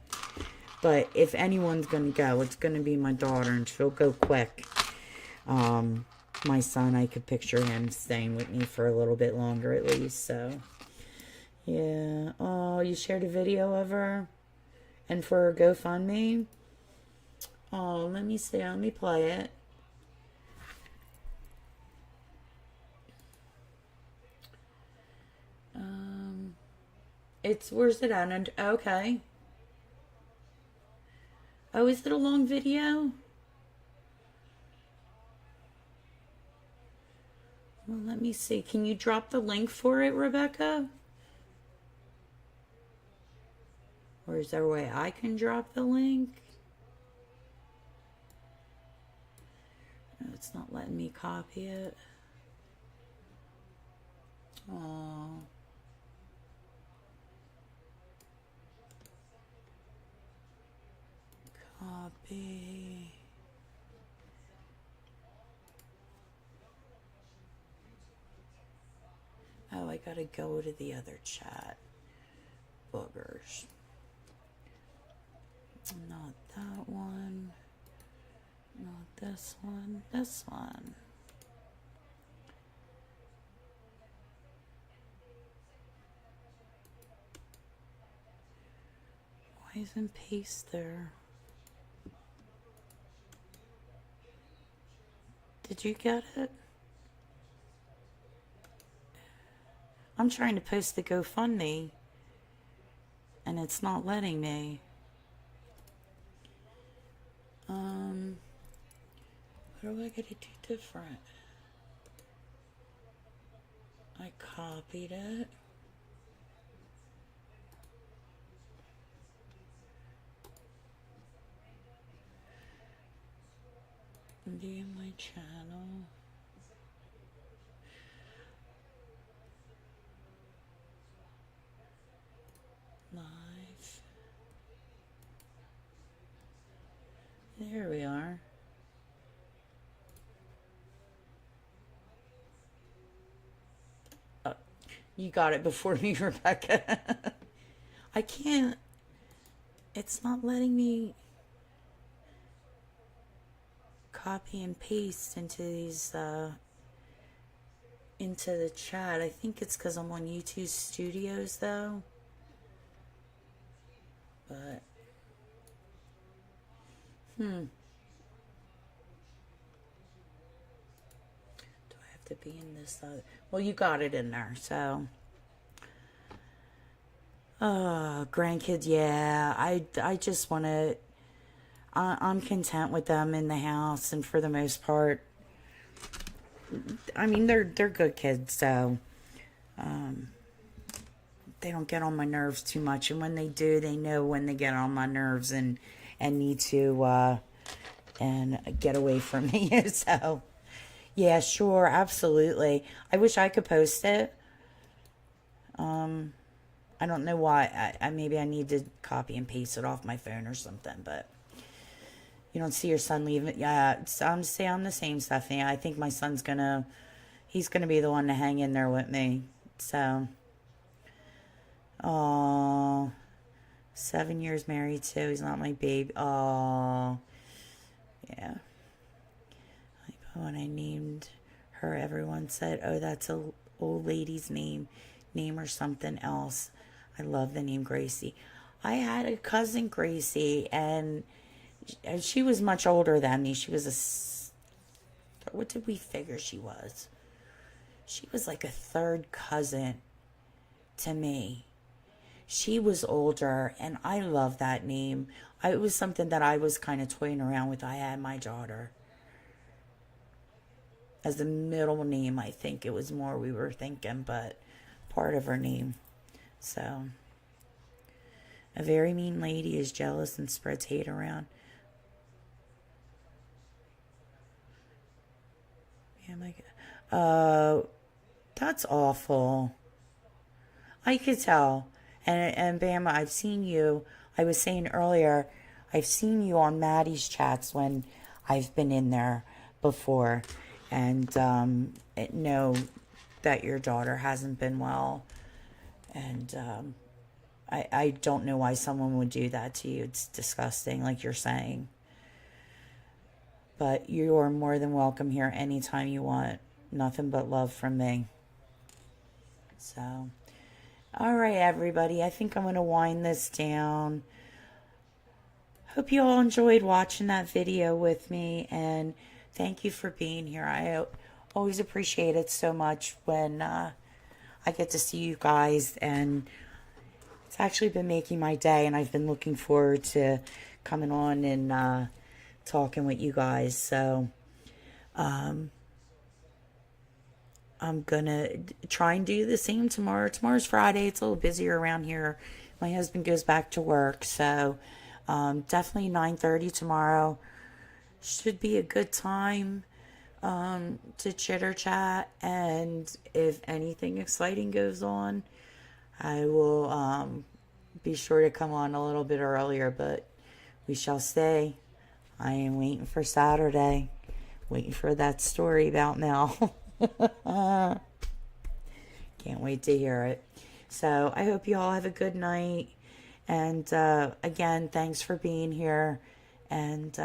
But if anyone's going to go, it's going to be my daughter, and she'll go quick. My son, I could picture him staying with me for a little bit longer at least. So yeah. Oh, you shared a video of her? And for GoFundMe? Oh, let me see. Let me play it. Where's it at? Okay. Oh, is it a long video? Well, let me see. Can you drop the link for it, Rebecca? Or is there a way I can drop the link? No, it's not letting me copy it. Oh. Copy. Oh, I gotta go to the other chat. Boogers. Not that one. Not this one. This one. Why isn't paste there? Did you get it? I'm trying to post the GoFundMe, and it's not letting me. What do I gotta do different? I copied it. View my channel. Live. There we are. Oh, you got it before me, Rebecca. I can't. It's not letting me copy and paste into these into the chat. I think it's because I'm on YouTube Studios though. But do I have to be in this other? Well, you got it in there, so. Grandkids, yeah. I just want to. I'm content with them in the house, and for the most part, I mean they're good kids, so they don't get on my nerves too much. And when they do, they know when they get on my nerves and need to and get away from me. So yeah, sure, absolutely. I wish I could post it. I don't know why. I maybe I need to copy and paste it off my phone or something, but. You don't see your son leaving. Yeah, I'm the same, Stephanie. I think my son's he's gonna be the one to hang in there with me. So, oh, 7 years married too. He's not my baby. Oh, yeah. When I named her, everyone said, "Oh, that's a old lady's name. Name her something else." I love the name Gracie. I had a cousin Gracie, and she was much older than me. She was what did we figure she was? She was like a third cousin to me. She was older, and I love that name. It was something that I was kind of toying around with. I had my daughter as the middle name. I think it was more we were thinking, but part of her name. So, a very mean lady is jealous and spreads hate around. That's awful. I could tell. And Bama, I've seen you. I was saying earlier, I've seen you on Maddie's chats when I've been in there before, and know that your daughter hasn't been well. And I don't know why someone would do that to you. It's disgusting, like you're saying. But you are more than welcome here anytime you want. Nothing but love from me. So, all right, everybody. I think I'm going to wind this down. Hope you all enjoyed watching that video with me. And thank you for being here. I always appreciate it so much when I get to see you guys. And it's actually been making my day. And I've been looking forward to coming on and talking with you guys. So I'm gonna try and do the same tomorrow. Tomorrow's Friday. It's a little busier around here. My husband goes back to work, so definitely 9:30 tomorrow. Should be a good time to chitter chat, and if anything exciting goes on, I will be sure to come on a little bit earlier, but we shall stay. I am waiting for Saturday. Waiting for that story about Mel. Can't wait to hear it. So I hope you all have a good night. And again, thanks for being here. And